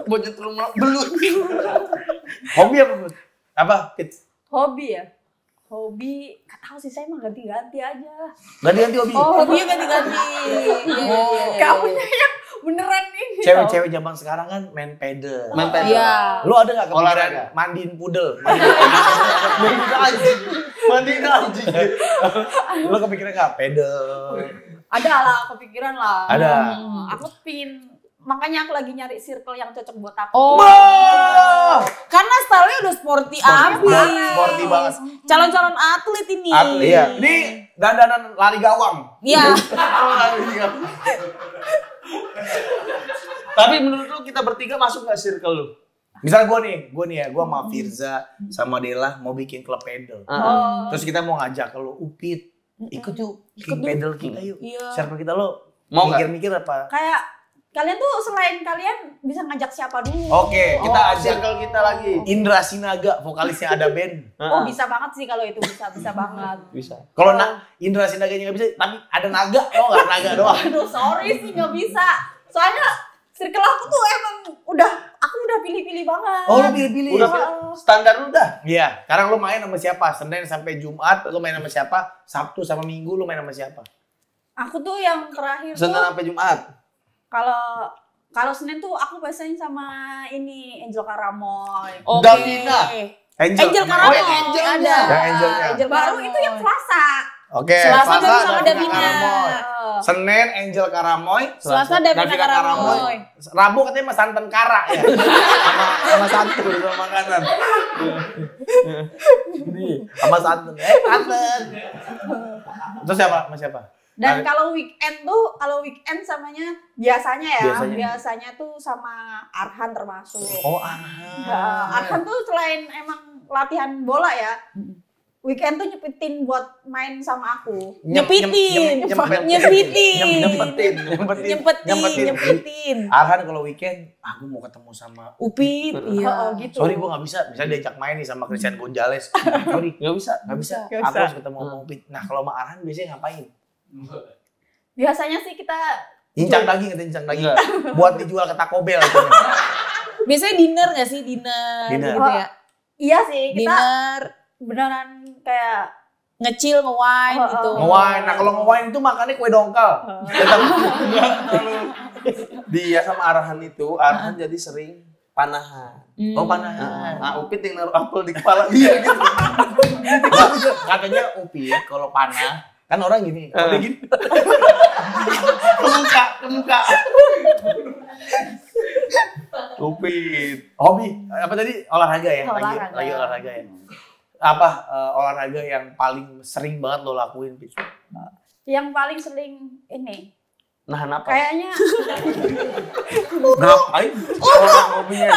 Buat nyetrum belut. Hobi apa, Bud? Apa, Pit? Hobi ya? Hobi, gak tahu sih, saya emang ganti-ganti aja. Ganti-ganti hobi. Oh, hobinya ganti-ganti. Gak punya yang beneran ini. Cewek-cewek zaman sekarang kan main pedal. Main pedal. Iya. Lu ada nggak kepikiran Olahraga. mandiin pudel? Mandiin anjing. Lu kepikiran nggak pedal? Ada lah, kepikiran lah. Ada. Aku pingin, makanya aku lagi nyari circle yang cocok buat aku. Oh. Wah! Karena stylenya udah sporty abis. Sporty banget. Calon-calon atlet ini. Atlet. Iya. Ini dandanan lari gawang. Iya. Tapi menurut lu kita bertiga masuk nggak circle lu? Misal gue nih ya, gue sama Firza, sama Della mau bikin klub pedal. Oh. Terus kita mau ngajak ke lu, Upit, ikut yuk, bikin pedal kita yuk. Iya. Circle kita lo Mau nggak? mikir-mikir apa? Kayak kalian tuh selain kalian bisa ngajak siapa dulu? Oke, kita ajak Circle kita lagi. Indra Sinaga, vokalisnya ada band. Oh bisa banget sih kalau itu, bisa banget. Bisa. Kalau Indra Sinaganya nggak bisa, tapi ada naga, oh nggak naga doang. Aduh sorry sih nggak bisa. Soalnya circle aku tuh emang aku udah pilih-pilih banget. Oh, lu pilih-pilih. Udah standar lu dah. Iya, sekarang lu main sama siapa? Senin sampai Jumat lu main sama siapa? Sabtu sama Minggu lu main sama siapa? Aku tuh yang terakhir Senin tuh sampai Jumat. kalau Senin tuh aku biasanya sama ini Angel Karamoy. Oke. Davina. Angel Karamoy. Angelnya. Ada. Yang Angelnya. Angel Baru Karamoy. itu yang Selasa. Oke, Selasa baru sama Davina. Karamoy. Senin Angel Karamoy, Selasa Davina Karamoy. Rabu katanya Mas Santen Kara ya. sama santen sama makanan. Ini sama santen. Santen. Terus siapa? Sama siapa? Dan kalau weekend samanya biasanya tuh sama Arhan termasuk. Oh, Arhan tuh selain emang latihan bola ya, weekend tuh nyepitin buat main sama aku. Nyempetin. Arhan kalau weekend, aku mau ketemu sama Upit. Iya. Gitu. Sorry gue nggak bisa, misalnya diajak main nih sama Christian Gonzalez. Sorry, Nggak bisa. nggak bisa. Nggak Aku bisa. harus ketemu sama Upit. Nah kalau sama Arhan biasanya ngapain? Biasanya sih kita Incang daging, buat dijual ke Taco Bell. Biasanya dinner nggak sih? Dinner. Dinner. Gitu ya. iya sih kita Dinner. beneran kayak Nge-chill, nge-wine gitu. Nge-wine. Nah kalau nge-wine itu makannya kue dongkal. Dia sama Arhan Arhan jadi sering panahan. Oh panahan. Nah, Upit yang naruh apel di kepala dia gitu. Katanya Upit kalau panah kan orang gini, kalau dia gini. Ke muka. Upit. Hobi apa tadi? Olahraga ya? Olahraga. Lagi olahraga ya. Apa olahraga yang paling sering banget lo lakuin, Pit? Yang paling sering ini. Nahan apa? Kayaknya Ngapain? Orang hobinya.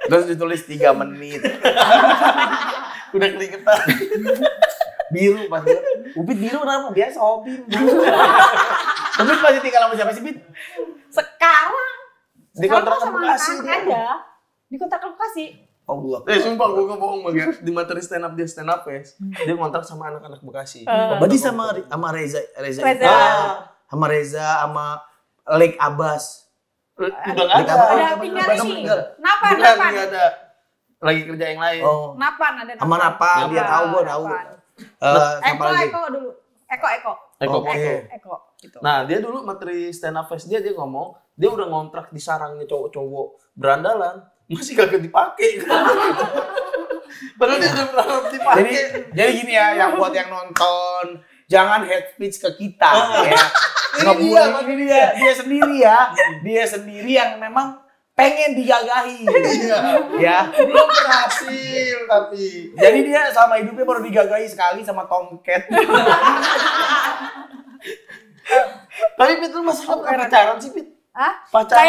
Terus ditulis 3 menit. Udah keringetan. Biru pas dia. Upit biru kenapa? Biasa hobi. Upit masih tinggal sama siapa sih, Pit? sekarang Di sekarang kontrakan sama Bekasi anak-anak dia. aja. Di kontrakan Bekasi. Oh, gua. Sumpah gue gak bohong banget. Di materi stand up dia stand up ya. Dia ngontrak sama anak-anak Bekasi. Berarti sama Reza. Reza. Sama Reza, sama Lake Abbas. Udah gak ada. Ada tinggal ini. Napan, Bukan, napan. nggak ada. Lagi kerja yang lain. Oh. Napan ada napan. Sama Napan, dia tahu gua tahu. Napan. Siapa lagi? Eko dulu. Eko. Oke. Eko. Gitu. Nah dia dulu materi stand up fest dia ngomong dia udah ngontrak di sarangnya cowok-cowok berandalan masih kagak dipakai. Padahal dia udah pernah dipakai. Jadi gini ya, yang buat yang nonton, jangan hate speech ke kita ya. Ini dia sendiri ya. Dia sendiri yang memang pengen digagahi. Ya. Belum berhasil tapi. Jadi dia sama hidupnya baru digagahi sekali sama Tomcat. Tapi Pit lu masih nggak pernah pacaran sih Pit? Hah? Pacaran.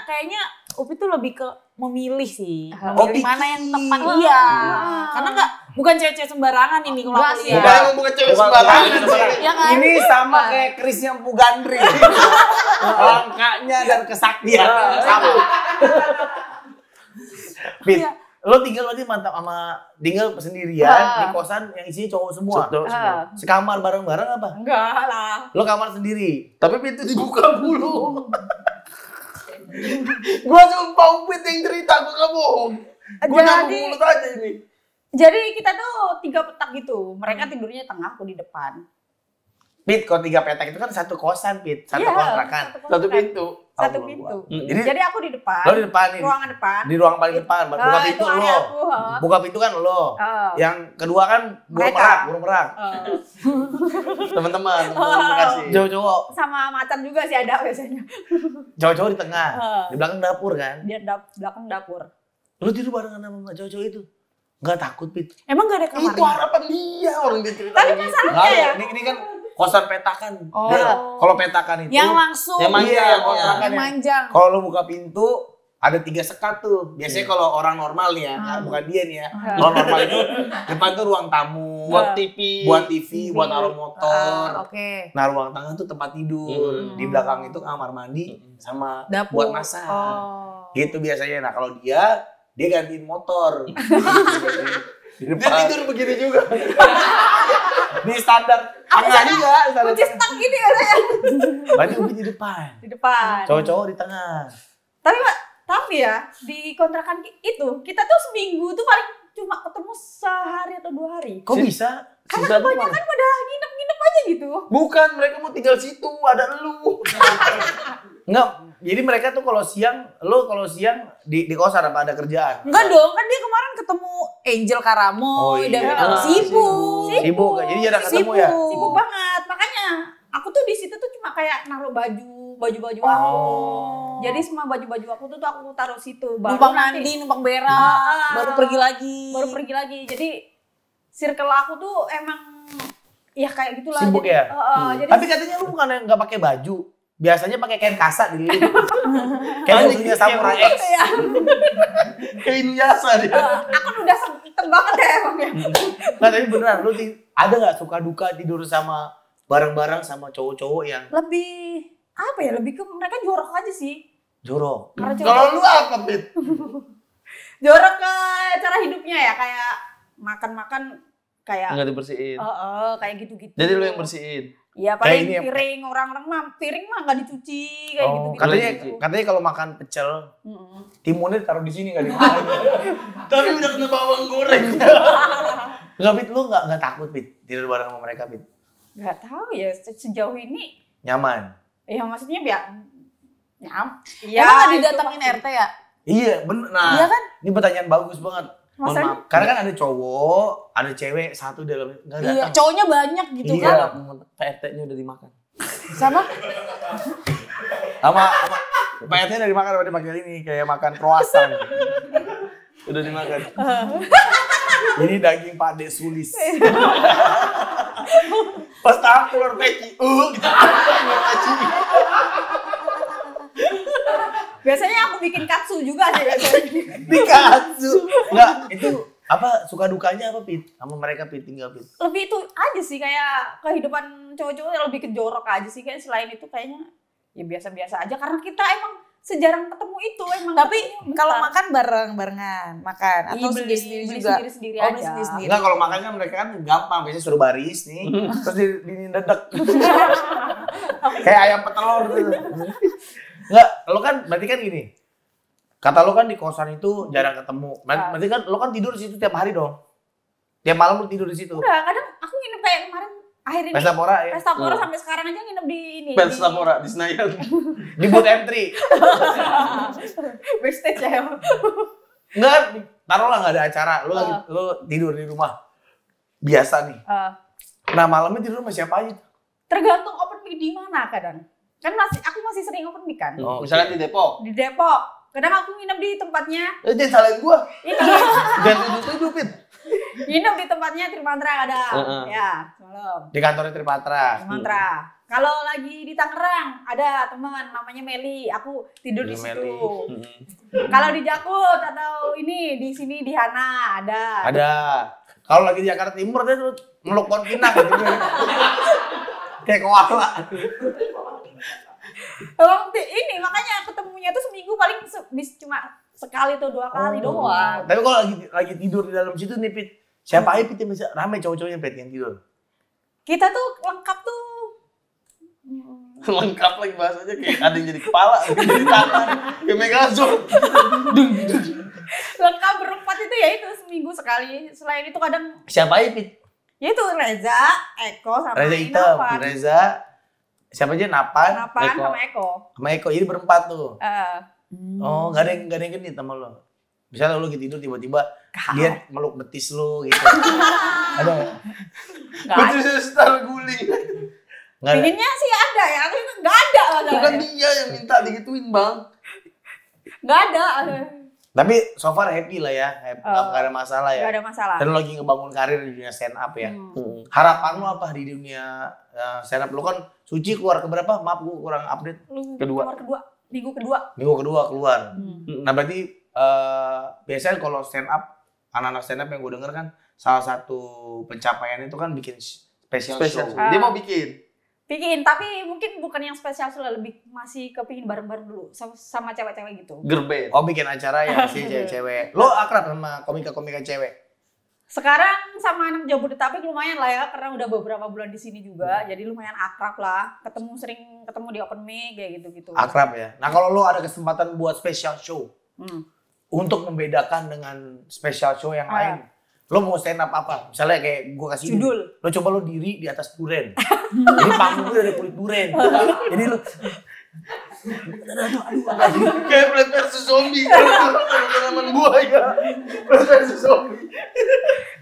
Kayaknya Upi tuh lebih ke memilih sih. Oh, Memilih mana picky. yang tepat. Iya. Karena bukan cewek-cewek sembarangan ini kalau Enggak aku sih. lihat. Bukan cewek Bukan sembarangan. sembarangan. Iya kan? Ini sama kayak Chris yang Pugandri. Langkahnya dan kesaktiannya sama. Pit, Iya. lo tinggal berarti mantap tinggal sendirian di kosan yang isinya cowok semua. Sekamar bareng-bareng apa? Enggak lah. Lo kamar sendiri. Tapi pintu dibuka mulu. Gua sumpah Pit yang cerita, gua gak bohong. Gua nyambung Jadi- mulut aja ini. Jadi kita tuh 3 petak gitu. Mereka tidurnya tengah, aku di depan. Pit, kalau 3 petak itu kan satu kosan, Pit. Satu Iya, kontrakan. Satu pintu. Satu Allah, pintu. Jadi Jadi aku di depan. lo di depan nih. Ruangan depan. Di ruang paling depan. Buka Ah, pintu itu area lo. aku, ha. Buka pintu kan lo. Yang kedua kan burung Mereka. merak. Teman-teman, terima kasih. Cowok-cowok. Sama macan juga sih ada biasanya. Cowok-cowok di tengah. Ah. Di belakang dapur kan. Dia belakang dapur. Lu tidur barengan sama cowok-cowok itu? Nggak takut, Pit? Emang gak ada kamar? Itu harapan dia orang dia cerita. Tapi gitu. masalahnya Nggak, ya. ini kan kosan petakan. Oh. Dia- Kalau petakan itu, Yang langsung. Yang manjang, iya, yang kontrakan Yang ya. manjang. Kalau lu buka pintu, ada 3 sekat tuh. Biasanya kalau orang normal nih ya, bukan dia nih ya. Kalau normal itu depan tuh ruang tamu, Buat TV. buat TV, buat naruh motor. Oke. Nah, ruang tengah tuh tempat tidur. Di belakang itu kamar mandi sama Dapur. buat masak. Oh. Gitu biasanya. Nah, kalau dia gantiin motor. Di Dia depan. tidur begini juga. Di standar tengah juga. Standar Kunci stang gini katanya. Berarti Ubi di depan. Di depan. Cowok-cowok di tengah. Tapi ya di kontrakan itu kita tuh seminggu tuh paling cuma ketemu sehari atau 2 hari. Kok bisa? Karena kebanyakan pada nginep-nginep aja gitu. Bukan, mereka mau tinggal situ, ada lu. Enggak. Jadi mereka tuh kalau siang, lo kalau siang di kosan apa ada kerjaan? Enggak dong, kan dia kemarin ketemu Angel Karamo, Oh, iya. dan Ah, sibuk. Sibuk kan? Jadi jarang ketemu ya? Sibuk banget. Makanya aku tuh di situ tuh cuma kayak naruh baju-baju aku. Oh. Jadi semua baju-baju aku tuh aku taruh situ. Numpang nanti- mandi, numpang berak, baru pergi lagi. Baru pergi lagi. Jadi circle aku tuh emang ya kayak gitulah. Sibuk jadi, ya? Jadi Tapi katanya lu bukan yang nggak pakai baju. Biasanya pakai kain kasa dililit. Kayak musuhnya Samurai X. ya, Kayak Inuyasha dia. aku udah sempet banget ya emangnya. Nah, tapi beneran lu ada nggak suka duka tidur sama bareng-bareng sama cowok-cowok yang Lebih apa ya? Lebih ke mereka jorok aja sih. jorok? Karena Kalau lu apa, Pit? jorok ke cara hidupnya ya, kayak makan-makan kayak Enggak dibersihin. kayak gitu-gitu. Jadi lu yang bersihin. Iya, Kayak paling ini ya. piring orang-orang mah piring mah nggak dicuci kayak Oh, gitu-gitu. katanya kalau makan pecel, Mm-mm. timunnya taruh di sini nggak dimakan. Tapi udah kena bawang goreng. Nggak, Pit, lu nggak takut, Pit, tidur bareng sama mereka, Pit? Nggak tahu ya sejauh ini. Nyaman. Ya maksudnya biar Ya, emang gak itu didatengin maksud- RT ya? Iya, bener. Nah, Iya kan? ini pertanyaan bagus banget. Mohon Maksudnya- maaf. Karena kan ada cowok, ada cewek, satu dalam nggak Iya, datang. cowoknya banyak gitu Iya. kan. PRT-nya udah dimakan. Sama Sama payetnya udah dimakan, udah dipakai ini kayak makan croissant. Udah dimakan. Ini daging Pak De Sulis. Pas tangan keluar peci, gitu. Biasanya aku bikin katsu juga sih biasanya. Di katsu. Enggak, itu apa suka dukanya apa Pit? Sama mereka Pit tinggal Pit. Lebih itu aja sih kayak kehidupan cowok-cowok yang lebih ke jorok aja sih, kayak selain itu kayaknya ya biasa-biasa aja karena kita emang sejarang ketemu itu emang. Tapi ketemu kalau bentar. makan barengan makan atau sendiri-sendiri juga. sendiri Oh, aja. beli sendiri-sendiri. Enggak, kalau makan kan mereka kan gampang, biasanya suruh baris nih, terus di dedek. Kayak ayam petelur gitu. Enggak, lo kan berarti kan gini. Kata lo kan di kosan itu jarang ketemu. Berarti kan lo kan tidur di situ tiap hari dong. Tiap malam lo tidur di situ. Enggak, kadang aku nginep kayak kemarin akhir ini. Pesta Pora ya. Pesta Pora sampai sekarang aja nginep di ini. Pesta Pora di Senayan. Di booth M3. Backstage ya. Enggak, taruhlah enggak ada acara, lo lagi lo tidur di rumah. Biasa nih. Nah, malamnya tidur sama siapa aja? Tergantung open mic di mana kadang. Kan aku masih sering open mic kan. Oh, Misalnya di Depok. Di Depok. Kadang aku nginep di tempatnya jangan salahin gua. ini. Jangan tidur Pit. Nginep di tempatnya Trimantra kadang. Ya, semalam. Di kantornya Tripatra. Trimantra. Kalau lagi di Tangerang ada teman namanya Meli, aku tidur di situ. Kalau di Jakut atau ini di sini di Hana ada. Ada. Kalau lagi di Jakarta Timur dia tuh meluk pohon pinang gitu. Kayak koala. Emang ini makanya ketemunya tuh seminggu paling cuma sekali atau 2 kali doang. Tapi kalau lagi tidur di dalam situ nih Pit, siapa aja Pit yang bisa rame cowok-cowoknya Pit yang tidur? Kita tuh lengkap tuh. Lengkap lagi bahasanya kayak ada yang jadi kepala, ada yang jadi tangan, kayak Megazord. Lengkap berempat itu ya itu seminggu sekali. Selain itu kadang Siapa aja Pit? ya itu Reza, Eko sama Reza Hitam, Napan. Reza, siapa aja Napan, Sama Eko. sama Eko. Jadi berempat tuh. Eh, Oh, gak ada yang genit sama lo. Misalnya lo lagi tidur tiba-tiba dia meluk betis lo gitu. Ada nggak? nggak ada. Betul setar guling. Nggak ada. Pinginnya sih ada ya, tapi nggak ada. Bukan dia yang minta digituin bang. Nggak ada. Tapi so far happy lah ya, nggak ada masalah ya. Nggak ada masalah. Dan lo lagi ngebangun karir di dunia stand up ya. Harapan lo apa di dunia stand up? Lo kan Suci keluar ke berapa? Maaf gue kurang update. Kedua. Minggu kedua. Minggu kedua keluar. Nah berarti biasanya kalau stand up, anak-anak stand up yang gue denger kan salah satu pencapaian itu kan bikin special show. Dia mau bikin. Bikin, tapi mungkin bukan yang spesial sudah lebih masih kepingin bareng-bareng dulu sama cewek-cewek gitu. Gerben. Oh bikin acara ya si cewek-cewek. Lo akrab sama komika-komika cewek? Sekarang sama anak Jabodetabek lumayan lah ya, karena udah beberapa bulan di sini juga, jadi lumayan akrab lah. Sering ketemu di open mic kayak gitu-gitu. Akrab ya. Nah kalau lo ada kesempatan buat special show untuk membedakan dengan special show yang lain, lo mau stand up apa? Misalnya kayak gue kasih judul. Lo coba lo diri di atas duren. Jadi panggungnya dari kulit duren. Jadi lo Kayak Plant vs Zombie. Teman-teman buaya. Plant vs Zombie.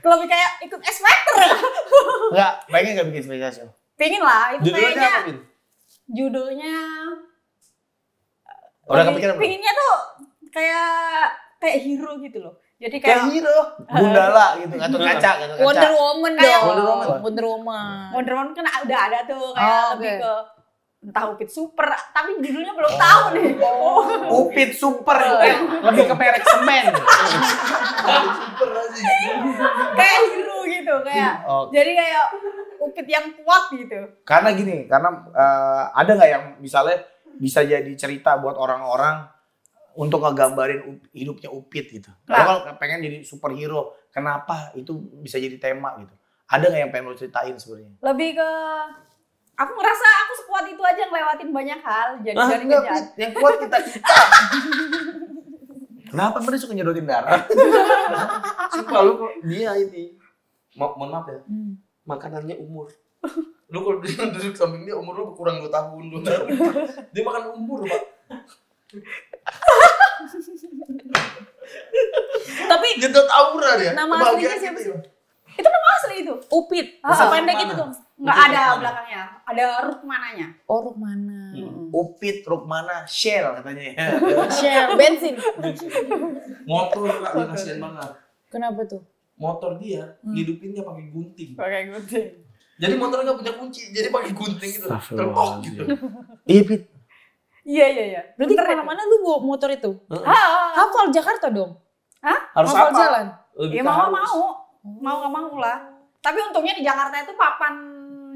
Lebih kayak ikut X Factor ya. Enggak, pengen nggak bikin special show? Pingin lah, itu Judulnya kayaknya. apa, Bin? Judulnya Udah kepikiran belum? pinginnya tuh kayak hero gitu loh. Jadi Kayak kayak hero, Gundala gitu, Gatot Kaca, Gatot Kaca. Wonder Woman Kayak dong. Wonder Woman. Wonder Woman. Wonder Woman kan udah ada tuh kayak Oh, lebih oke. ke entah Upit Super, tapi judulnya belum tahu nih. Upit Super, lebih ke merek semen. Kayak hero gitu, kayak Oh. jadi kayak Upit yang kuat gitu. Karena gini, karena ada nggak yang misalnya bisa jadi cerita buat orang-orang untuk ngegambarin hidupnya Upit gitu. Kalau pengen jadi superhero, kenapa itu bisa jadi tema gitu? Ada nggak yang pengen lo ceritain sebenarnya? Lebih ke aku ngerasa aku sekuat itu aja ngelewatin banyak hal, jadi dari enggak, kerjaan. yang kuat kita. Kenapa mereka suka nyedotin darah? Sumpah lu kok dia ini. Mohon maaf ya. Makanannya umur. Lu kalau duduk samping dia umur lu kurang 2 tahun lu. Dia makan umur, Pak. Tapi Jedot aura dia. nama Kebahagiaan aslinya siapa kita, sih? ya. Itu nama asli itu. Upit. Ah, Sependek itu dong. Nggak ada belakangnya. Ada Rukmananya. Oh, Rukmana. Upit, Rukmana, Shell katanya. Shell bensin. Motor Kak, dia kasihan banget. Kenapa tuh? Motor dia ngidupinnya pakai gunting. Pakai gunting. Jadi motornya nggak punya kunci, jadi pakai gunting itu. Terpok gitu. Iya, Pit. Iya. Berarti Bener kemana-mana lu bawa motor itu? Ah, Hafal Jakarta dong. Harus Hafal apa? jalan. Lebih ya ke mau harus. mau nggak mau lah. Tapi untungnya di Jakarta itu papan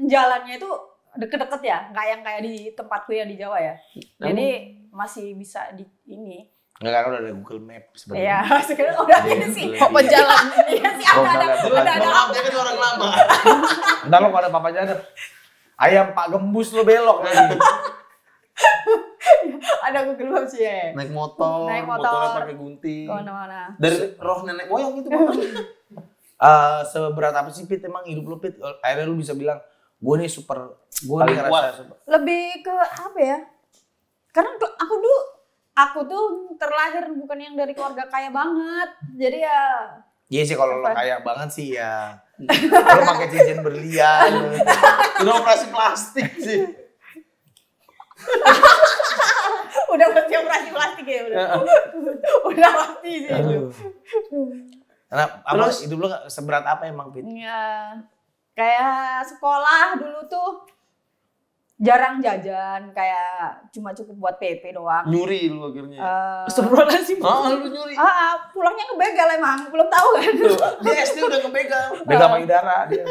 jalannya itu deket-deket ya, nggak yang kayak di tempatku yang di Jawa ya. Jadi masih bisa di ini. Enggak, kan udah ada Google Maps sebenarnya. Iya, sekarang udah ini sih. Papan jalan. Iya sih ada. Maaf, dia kan orang lama. Ntar lo kalau ada papanya ada ayam Pak Gembus lo belok lagi. Ada Google Maps ya. Naik motor, Naik motor. motornya pakai gunting. Kemana-mana. Dari roh nenek moyang itu motornya. Seberat apa sih Pit emang hidup lo Pit? Akhirnya lu bisa bilang gue nih super, gue nih Paling kuat. ngerasa super. Lebih ke apa ya? Karena aku tuh terlahir bukan yang dari keluarga kaya banget. Jadi ya Iya sih kalau lo Apa? kaya banget sih ya. Lo pakai cincin berlian. Udah operasi plastik sih. udah pasti operasi plastik ya udah. Udah pasti sih itu. Karena apa Terus? hidup lo nggak seberat apa emang Pit? Ya, kayak sekolah dulu tuh jarang jajan, kayak cuma cukup buat PP doang. Nyuri lu akhirnya. Astagfirullahaladzim. Lu nyuri. Pulangnya ngebegal emang, belum tahu kan. Dia SD udah ngebegal. Beda payudara dia.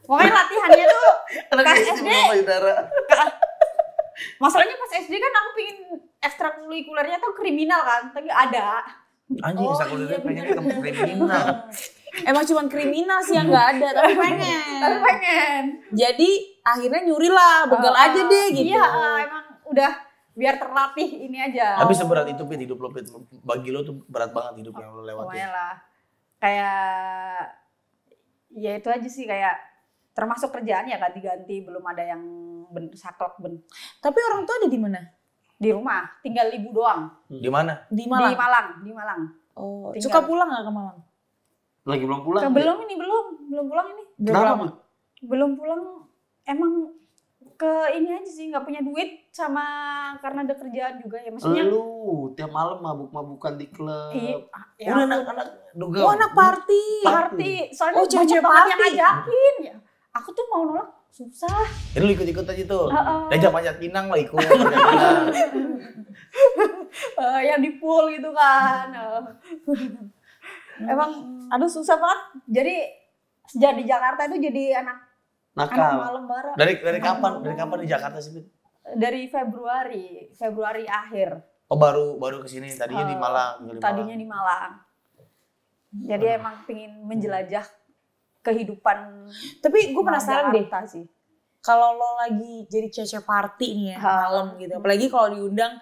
Pokoknya latihannya tuh Anak pas SD SD, belum payudara. masalahnya pas SD kan aku pingin ekstrakurikulernya tuh kriminal kan, tapi ada. Anjing, sekolah pengen ketemu kriminal. Emang cuma kriminal sih yang nggak ada, tapi pengen. Tapi pengen. Jadi akhirnya nyuri lah, begal aja deh gitu. Iya, emang udah biar terlatih ini aja. Tapi seberat itu Pit hidup lo Pit. Bagi lo tuh berat banget hidup yang lo lewatin. Lumayan lah. Kayak ya itu aja sih, kayak termasuk kerjaan ya ganti-ganti, belum ada yang saklek Tapi orang tua ada di mana? di rumah, tinggal ibu doang. Di mana? Di Di Malang. Malang. Oh, Tinggal. suka pulang nggak ke Malang? Lagi belum pulang. Belum pulang ini. Kenapa, Bu? Belum pulang, emang ke ini aja sih, nggak punya duit sama karena ada kerjaan juga ya, maksudnya. Lu tiap malam mabuk-mabukan di klub. Iya, ya Udah ampun. anak-anak duga. Oh, anak party. Party, soalnya Oh, banyak cewek-cewek banget yang party. ngajakin ya. Aku tuh mau nolak susah. Ya lu ikut-ikut aja tuh. Heeh. Diajak panjat pinang lah ikut. panjat pinang. Yang di pool gitu kan. Emang aduh susah banget. Jadi sejak di Jakarta itu jadi anak Nakal. malam bara. Dari kapan? Dari kapan di Jakarta sih Pit? Dari Februari akhir. Oh baru kesini. Tadinya di Malang. tinggal di Tadinya Malang. di Malang. Jadi emang pingin menjelajah kehidupan. Tapi gue penasaran deh, Jakarta sih. kalau lo lagi jadi cewek party nih ya, malam gitu. Apalagi kalau diundang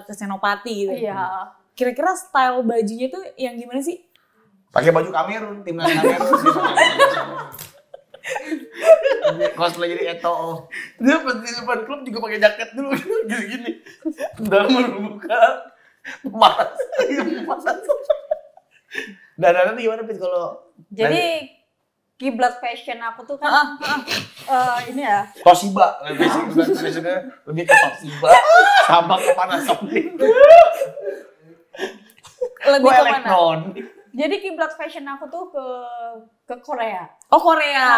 ke Senopati gitu. Iya. Kira-kira style bajunya tuh yang gimana sih? Pakai baju Kamerun, timnas Kamerun. Dia pakai baju Kamerun. Cosplay jadi Eto'o. Dia pas di depan klub juga pakai jaket dulu gini-gini. Udah membuka panas. Dan nanti gimana Pit kalau Jadi kiblat fashion aku tuh kan ini ya. Toshiba, lebih ke Toshiba sama ke Panasonic. Lebih Gue ke mana? elektron. Jadi kiblat fashion aku tuh ke Korea. Oh, Korea.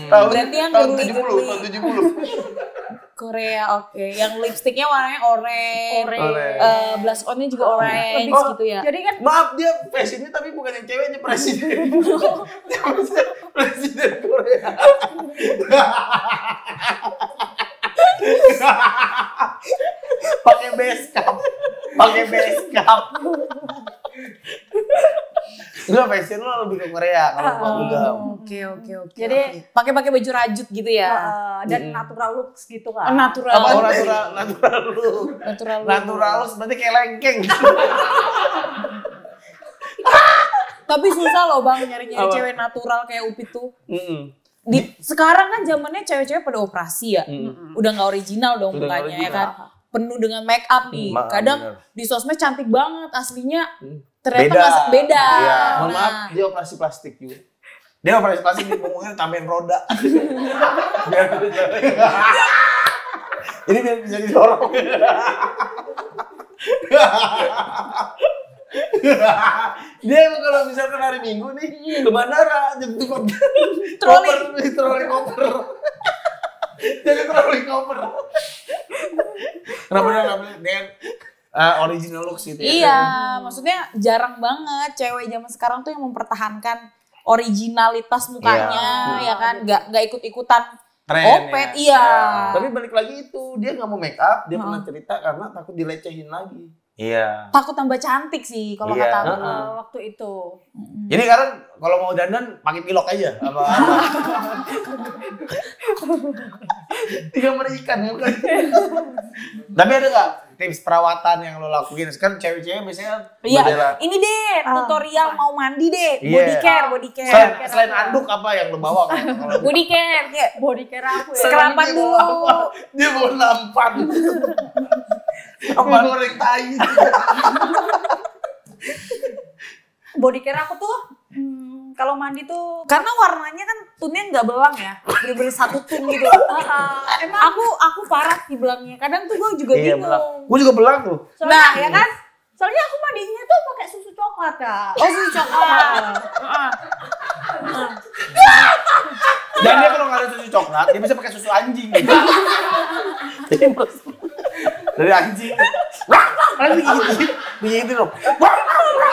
Berarti yang tahun girly-girly. 70, tahun 70. Korea, oke. Yang lipstiknya warnanya orange. Orange. Blush on-nya juga orange Lebih- gitu ya. Jadi kan Maaf, dia fashionnya tapi bukan yang ceweknya presiden. Dia presiden Korea. Pakai base cap. Lu fashion lu lebih ke Korea kalau gua juga. Oke. Jadi pakai baju rajut gitu ya. dan natural looks gitu kan. Natural. Oh, natural lu. Natural. Natural lu seperti kayak lengkeng. Tapi susah loh Bang nyari-nyari Apa? cewek natural kayak Upit tuh. Sekarang kan zamannya cewek-cewek pada operasi ya. Udah nggak original dong Udah nggak mukanya ya original. kan. penuh dengan make up nih. Kadang bener. di sosmed cantik banget, aslinya Beda. ternyata beda. Iya. Mohon maaf, Nah, dia operasi plastik juga. Dia operasi plastik di punggungnya tambahin roda. Biar Jadi biar bisa didorong. Dia emang kalau misalkan hari Minggu nih ke bandara jemput troli koper. Jadi troli koper. Kenapa dia ngambil dengan original looks gitu ya? iya, maksudnya jarang banget cewek zaman sekarang tuh yang mempertahankan originalitas mukanya, ya kan? Nggak ikut-ikutan Tren, opet, ya. iya. Tapi balik lagi itu dia nggak mau make up, dia pernah cerita karena takut dilecehin lagi. Iya. Takut tambah cantik sih kalau Iya. kata aku. Waktu itu. Jadi sekarang kalau mau dandan pakai pilok aja apa? Tinggal berikan bukan? Tapi ada nggak tips perawatan yang lo lakuin? Kan cewek-cewek biasanya Iya, beda. ini deh tutorial mau mandi deh, Iya. body care. Selain anduk apa yang lo bawa? Kalau Body care, kayak Body care aku ya. sekerapan dulu. Dia mau nampan. Apa goreng tai? Body care aku tuh kalau mandi tuh Karena warnanya kan tunnya nggak belang ya, bener-bener satu tun gitu. emang aku parah sih belangnya. Kadang tuh gue juga Iya, bingung. belang. Gue juga belang tuh. soalnya, Nah, ya kan? soalnya aku mandinya tuh pakai susu coklat, Kak. Oh, susu coklat. Dan dia kalau nggak ada susu coklat, dia bisa pakai susu anjing. Jadi dari anjing. Wah, kan begitu dong.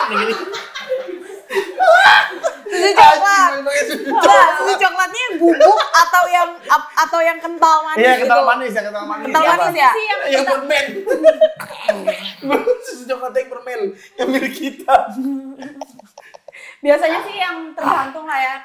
Begini. Susu coklat. Nah, susu coklatnya yang bubuk atau yang kental manis Iya, gitu. kental manis ya, kental manis. Kental Iya, manis Pak. ya? Sih yang Yang permen. Susu coklat yang permen yang milik kita. biasanya sih yang tergantung lah ya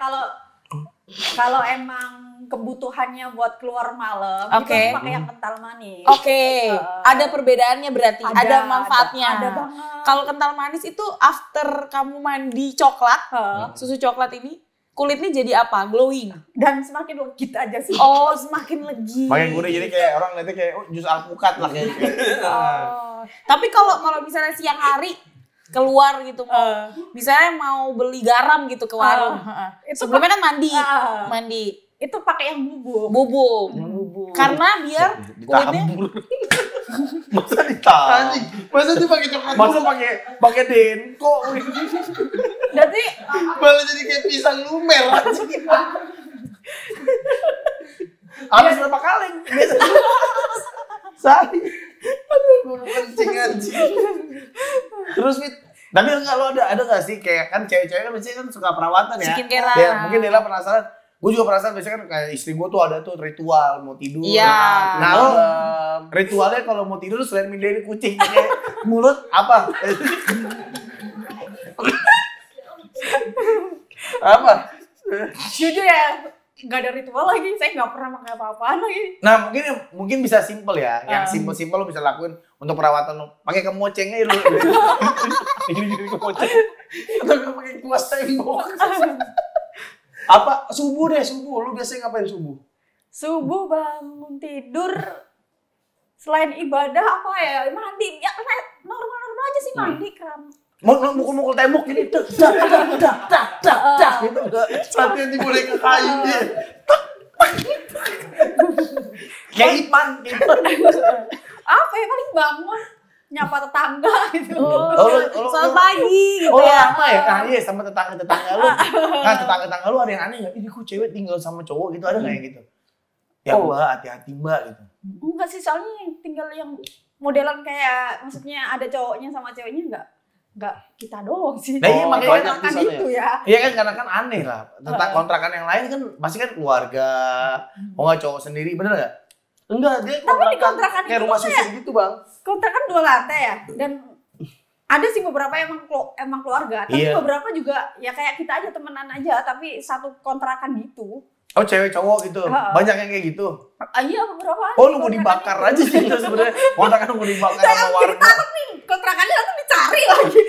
kalau emang kebutuhannya buat keluar malam Oke. kita pakai yang kental manis. Oke, ada perbedaannya berarti, ada manfaatnya. Ada banget. Kalau kental manis itu after kamu mandi coklat, Heeh. susu coklat ini, kulitnya jadi apa? Glowing. Dan semakin legit aja sih. Oh, semakin legit. Makin gurih jadi kayak orang lihatnya kayak jus alpukat lah kayak gitu. Oh. Tapi kalau misalnya siang hari keluar gitu misalnya mau beli garam gitu ke warung. Itu Sebelumnya kan mandi. Ah. Mandi. Itu pakai yang bubuk. Bubuk. Karena biar kulitnya Ditabur. Masa ditabur? Anjing, masa dia pakai coklat? Masa pakai denko? Jadi Malah jadi kayak pisang lumer. Anjing. Habis berapa kaleng? Sari. Aduh, gue mau kencing anjing. Terus Fit, tapi enggak lo ada nggak sih kayak kan cewek-cewek kan biasanya kan suka perawatan ya. Skincare-an. Ya, mungkin Dela penasaran. Gue juga penasaran biasanya kan kayak istri gue tuh ada tuh ritual mau tidur. Iya. Nah lo ritualnya kalau mau tidur selain mindahin kucing pakai mulut apa? Apa? jujur ya nggak ada ritual lagi. Saya nggak pernah pakai apa-apaan lagi. Nah mungkin bisa simple ya. Yang simple lo bisa lakuin untuk perawatan lo. Pakai kemoceng aja lo. Gini kemoceng. Atau nggak pakai kuas tembok. Apa subuh deh subuh. Lo biasanya ngapain subuh? Subuh bangun tidur selain ibadah apa ya mandi ya normal aja sih mandi kram. Mau mukul tembok gini dak gitu enggak. Latihan di boneka kayu dia. Kayak Ipan gitu. Apa ya paling bangun nyapa tetangga gitu. selamat pagi gitu Oh ya. lama ya? Nah iya sama tetangga lu. Nah tetangga lu ada yang aneh nggak? Ini kok cewek tinggal sama cowok gitu ada nggak yang gitu? Ya mbak hati-hati mbak gitu. Enggak sih soalnya yang tinggal yang modelan kayak maksudnya ada cowoknya sama ceweknya enggak kita doang sih. Nah, iya, makanya banyak di kontrakan sana itu ya. Iya kan karena kan aneh lah. Tentang kontrakan yang lain kan pasti kan keluarga. Oh nggak cowok sendiri bener nggak? Enggak, dia Tapi di kontrakan kayak itu rumah tuh susun gitu, Bang. Kontrakan 2 lantai ya dan ada sih beberapa emang keluarga, tapi Iya. beberapa juga ya kayak kita aja temenan aja tapi satu kontrakan gitu. Oh cewek cowok gitu. Banyak yang kayak gitu. Iya beberapa. Oh lu mau dibakar aja gitu sebenarnya. Kontrakan mau dibakar sama warga. Kontrakannya langsung dicari lagi.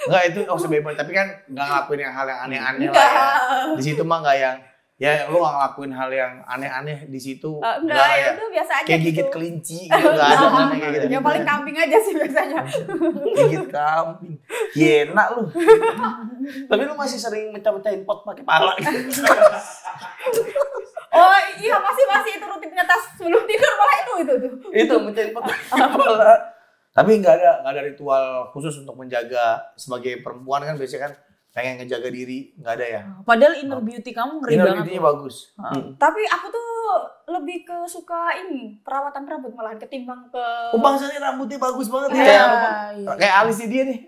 Enggak itu sebebas tapi kan nggak ngelakuin yang hal yang aneh-aneh lah Enggak. ya. Di situ mah nggak yang Ya lu gak ngelakuin hal yang aneh-aneh di situ. Enggak, ya udah biasa aja Kayak gitu. gigit kelinci gitu gak ada kan kayak gitu. Yang paling kambing aja sih biasanya. Gigit kambing. Enak lu. Tapi lu masih sering mecah-mecahin pot pakai pala gitu. Oh iya masih itu rutinitas sebelum tidur malah itu. Itu mecahin pot pakai pala. Tapi nggak ada ritual khusus untuk menjaga sebagai perempuan kan biasanya kan pengen ngejaga diri, nggak ada ya. Padahal inner beauty kamu ngeri Inner banget. beauty-nya loh. bagus. Tapi aku tuh lebih ke suka ini perawatan rambut malahan ketimbang ke. Bangsanya rambutnya bagus banget Iya, ya. iya. Kayak alisnya dia nih.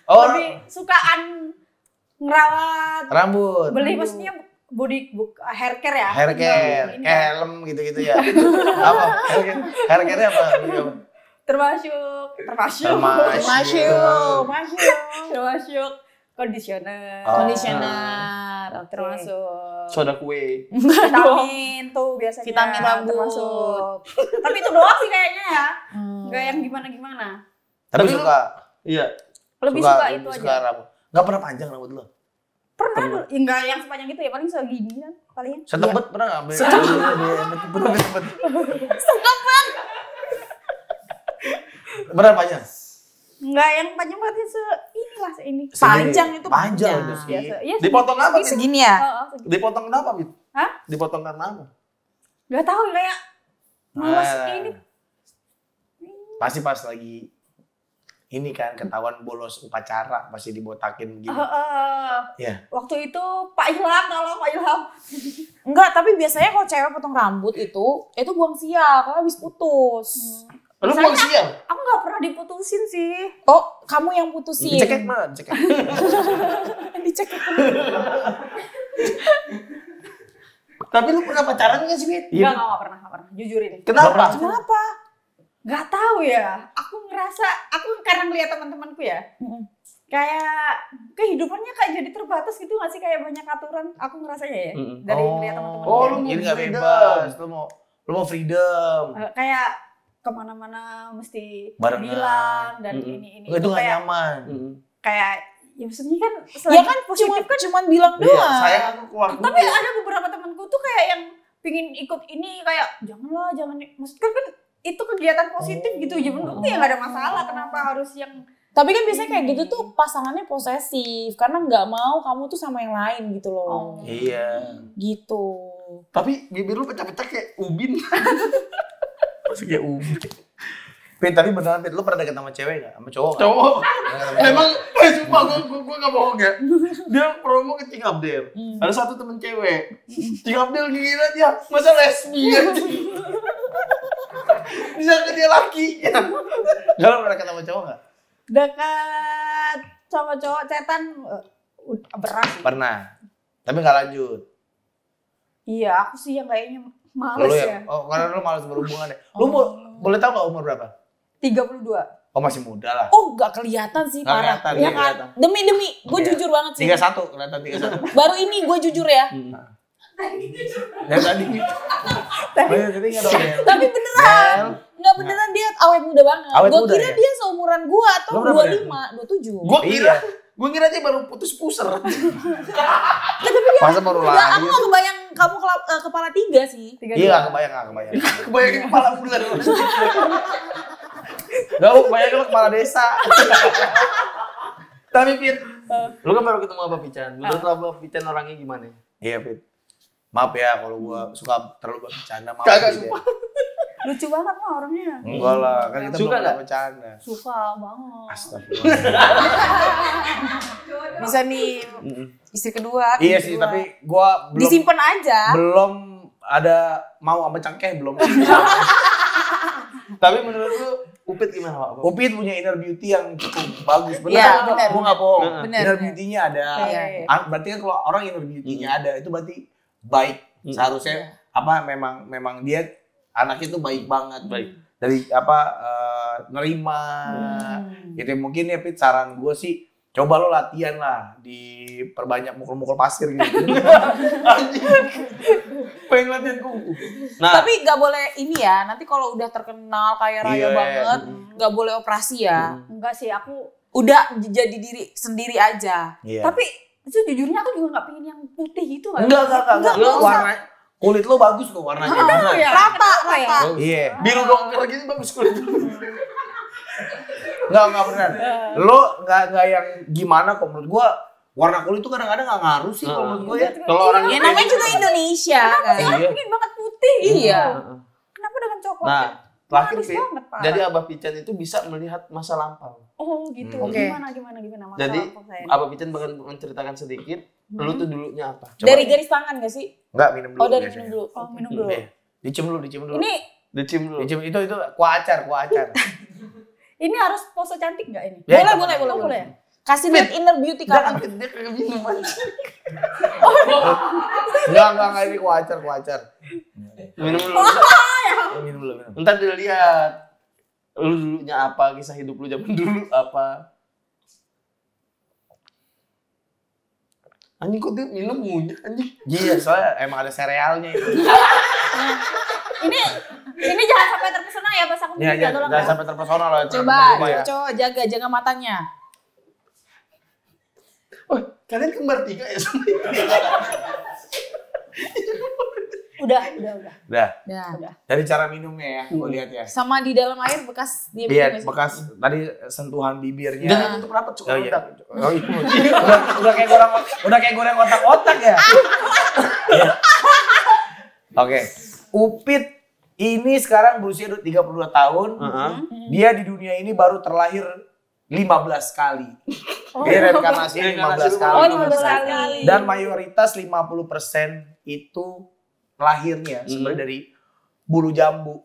Oh, Lebih sukaan ngerawat rambut. beli maksudnya hair care ya. Hair care, Ini kayak ya. helm gitu-gitu ya. Apa? Hair care-nya apa? Termasuk termasuk conditioner. Oh. Conditioner. Oke. Termasuk Soda kue. vitamin tuh biasanya. Vitamin rambut. Termasuk. Tapi itu doang sih kayaknya ya. Hmm. Enggak yang gimana-gimana. Tapi Tapi lu- suka Iya. Lebih suka itu suka aja. rambut. Nggak pernah panjang rambut lu? Pernah dulu, ya enggak yang sepanjang itu ya, paling segini kan paling. Setebet pernah nggak? Setebet. Pernah panjang? Enggak yang panjang banget inilah ini. Panjang itu panjang panjang. itu sih. Biasa. Iya, Dipotong apa? Bit? Segini ya? segini. Dipotong kenapa, Bit? Hah? Dipotong karena apa? Enggak tahu kayak malas Nah. ini. Pasti pas lagi ini kan ketahuan bolos upacara pasti dibotakin gitu. Iya. Waktu itu Pak Ilham, tolong Pak Ilham. Enggak, tapi biasanya kalau cewek potong rambut itu buang sial karena habis putus. Lu Misalnya- buang sial? Aku nggak pernah diputusin sih. Oh, kamu yang putusin. Dicekek mana? Dicekek. Dicek. Tapi lu pernah pacaran nggak sih, Bit? Enggak pernah. Jujur ini. Kenapa? Kenapa? Nggak tahu ya. Aku ngerasa, aku karena ngeliat teman-temanku ya. Kayak kehidupannya kayak jadi terbatas gitu nggak sih, kayak banyak aturan. Aku ngerasanya ya. Dari ngeliat teman-teman. Oh, lu Jadi mau nggak freedom. bebas. Lu mau freedom. Kayak kemana-mana mesti Barengan. bilang dan ini Itu nggak kayak nyaman. kayak ya maksudnya kan Ya selain kan positif kan. cuman bilang Iya, doang. sayang aku keluar dulu. Tapi ada beberapa temanku tuh kayak yang pingin ikut ini kayak jangan maksudnya kan itu kegiatan positif gitu ya menurutku ya nggak ada masalah, kenapa harus yang Tapi kan biasanya kayak gitu tuh pasangannya posesif karena nggak mau kamu tuh sama yang lain gitu loh. Iya. Gitu. Tapi bibir lu pecah-pecah kayak ubin. Masih kayak ubi. Pit, tapi beneran Pit, lu pernah deket sama cewek nggak? Sama cowok nggak? Cowok. Pernah deket sama Emang, sumpah gue gak bohong ya. Dia promo ke Cing Abdel. Ada satu temen cewek. Cing Abdel gila dia, masa lesbi aja. Bisa ke dia laki. cewek? Nggak, lu pernah deket sama cowok nggak? dekat sama cowok cetan berat sih. Pernah. Tapi nggak lanjut. Iya, aku sih yang kayaknya males Lu ya. Oh, karena lu malas berhubungan ya. Lu boleh tahu nggak umur berapa? 32. Oh, masih muda lah. Oh, nggak kelihatan sih Nggak parah. kelihatan, Ya nggak kan? kelihatan. Demi, gue Iya. jujur banget sih. 31, kelihatan 31. Baru ini gue jujur ya. Ya tadi. Bener, jadi nggak dong, Bel? Tapi beneran. Nggak beneran dia awet muda banget. Awet Gue muda kira ya? dia seumuran gue atau Lu berapa 25, 27. Gue kira, Iya. dia baru putus puser. Masa baru Ya, lagi? aku nggak kebayang kamu kepala 3 sih. 32. Iya, nggak kebayang, nggak kebayang. Kebayangin kepala ular. Nggak, lu kebayang lu kepala desa. Tapi Pit, lu kan baru ketemu apa Pican? Menurut lu apa Pican orangnya gimana? Iya, Pit. Maaf ya kalau gua suka terlalu bercanda. Maaf, Kagak, Pit, ya. sumpah. Lucu banget mah orangnya. Enggak lah, kan kita Suka belum pernah nggak? bercanda. Suka banget. Astagfirullah. Bisa nih istri kedua. Iya istri sih, kedua. tapi gua belum disimpan aja. belum ada mau sama cangkeh belum. Tapi menurut lu Upit gimana Pak? Upit punya inner beauty yang cukup bagus. Iya, Bener, bener. gua nggak bohong. Bener, Inner bener. beauty-nya ada. Iya. Berarti kan kalau orang inner beauty-nya ada, itu berarti baik. Seharusnya apa memang dia anaknya tuh baik banget. Baik. Dari apa nerima. Gitu mungkin ya Pit, saran gue sih coba lo latihan lah, diperbanyak mukul-mukul pasir gitu. Pengen latihan kungfu. Nah, Tapi nggak boleh ini ya. Nanti kalau udah terkenal kaya raya Iya. banget, nggak boleh operasi ya. Enggak sih, aku Udah jadi diri sendiri aja. Iya. tapi Sejujurnya aku juga nggak pengen yang putih gitu. Enggak. Warna kulit lo bagus kok warnanya. Oh, ya. Rata. Iya. Biru dongker gitu bagus kulit. Enggak benar. Lo enggak yang gimana kok menurut gua warna kulit itu kadang-kadang enggak ngaruh sih kalau menurut gua ya. Kalau orang Ya namanya juga Indonesia kan. Orang pengen banget putih. Iya. Kenapa dengan coklat? Nah, terakhir Halus Pit, banget, Pak. jadi Abah Pican itu bisa melihat masa lampau. Oh gitu. Oke. Gimana Mas? Jadi Apa saya? Abah Pican bakal menceritakan sedikit, lu tuh dulunya apa? Coba. Dari garis tangan gak sih? Enggak minum dulu. Oh dari biasanya. minum dulu. Oh, minum dulu. Iya. Dicium dulu. Ini Dicium dulu. Dicium itu kuacar. ini harus pose cantik nggak ini? Ya, Boleh. Kasih lihat inner beauty Jangan kamu. dia kayak minum aja. Enggak ini kuacar. Minum dulu. Minum dulu. Ntar dilihat lu dulunya apa, kisah hidup lu zaman dulu apa. Anjing kok dia minum ngunyah anjing. Iya, soalnya emang ada serealnya itu. Ini jangan sampai terpesona ya pas aku Iya, minum ya, tolong jangan ya. sampai terpesona loh. Coba ya. jaga matanya. Wah, kalian kembar 3 ya sama? Udah. Udah. Udah. Dari cara minumnya ya, gue lihat ya. Sama di dalam air bekas dia Iya, minum. bekas tadi sentuhan bibirnya. Jangan tutup rapat Oh suka iya. meledak. Oh iya. udah kayak goreng otak-otak ya. Iya. Oke. Upit ini sekarang berusia 32 tahun. Dia di dunia ini baru terlahir 15 kali. Dia reinkarnasi 15 kali. Oh 15 kali. Dan mayoritas 50% itu lahirnya sebenarnya dari bulu jambu.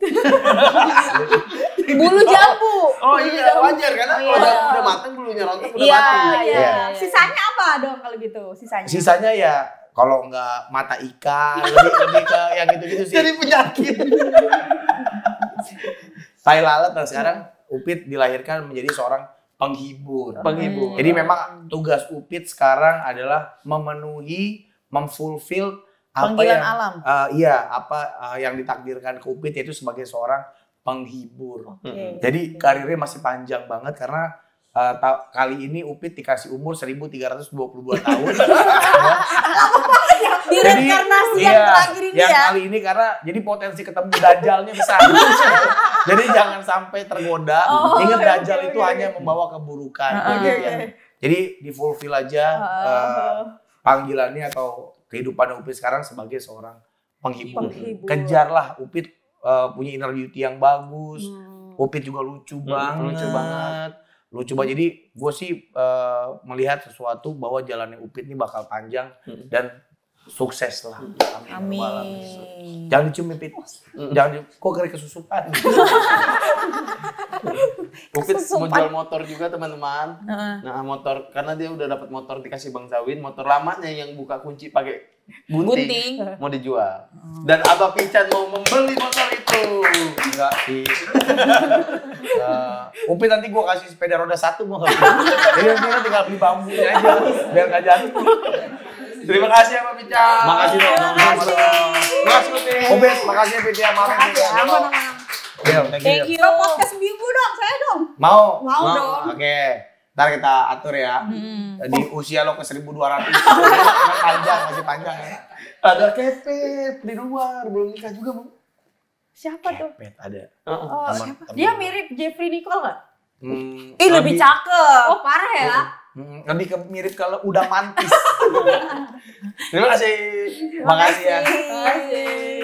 Bulu jambu. Oh iya, wajar karena udah matang bulunya rontok udah Iya, mati. iya. Sisanya apa dong kalau gitu? Sisanya ya kalau nggak mata ikan, lebih ke yang gitu-gitu sih. Jadi penyakit. Tai lalat. Nah sekarang Upit dilahirkan menjadi seorang penghibur. Jadi memang tugas Upit sekarang adalah memfulfill apa Panggilan yang alam. Yang ditakdirkan ke Upit yaitu sebagai seorang penghibur. Oke. Jadi karirnya masih panjang banget karena kali ini Upit dikasih umur 1322 tahun. Di reinkarnasi yang terakhir ini yang ya. kali ini karena jadi potensi ketemu Dajjalnya besar. Jadi jangan sampai tergoda. Ingat Dajjal itu hanya membawa keburukan. Jadi di fulfill aja panggilannya atau kehidupan Upit sekarang sebagai seorang penghibur. Kejarlah Upit punya inner beauty yang bagus. Upit juga lucu banget. Jadi gue sih melihat sesuatu bahwa jalannya Upit ini bakal panjang dan sukses lah. Amin. Jangan dicium Upit. Kok kira kesusupan. Upit mau jual motor juga teman-teman. Nah motor karena dia udah dapat motor dikasih Bang Zawin, motor lamanya yang buka kunci pakai bunting mau dijual. Dan Abah Pican mau membeli motor itu. Enggak sih. Upit nanti gue kasih sepeda roda 1 mau nggak? Jadi nanti kan tinggal beli bambunya aja biar nggak jatuh. Terima kasih Abah Pican. Makasih dong. Makasih Upit. Upit, makasih Upit ya. Thank you. Podcast minggu dong, saya dong. Mau dong. Oke. Ntar kita atur ya. Di usia lo ke 1200. Masih panjang ya. Ada Kepet di luar belum nikah juga Bang. Siapa tuh? Kepet ada. Oh, Teman- dia mirip Jeffrey Nicole nggak? Ih lebih cakep. Oh parah ya? Lebih mirip kalau udah mantis. Terima kasih. Makasih ya. Makasih.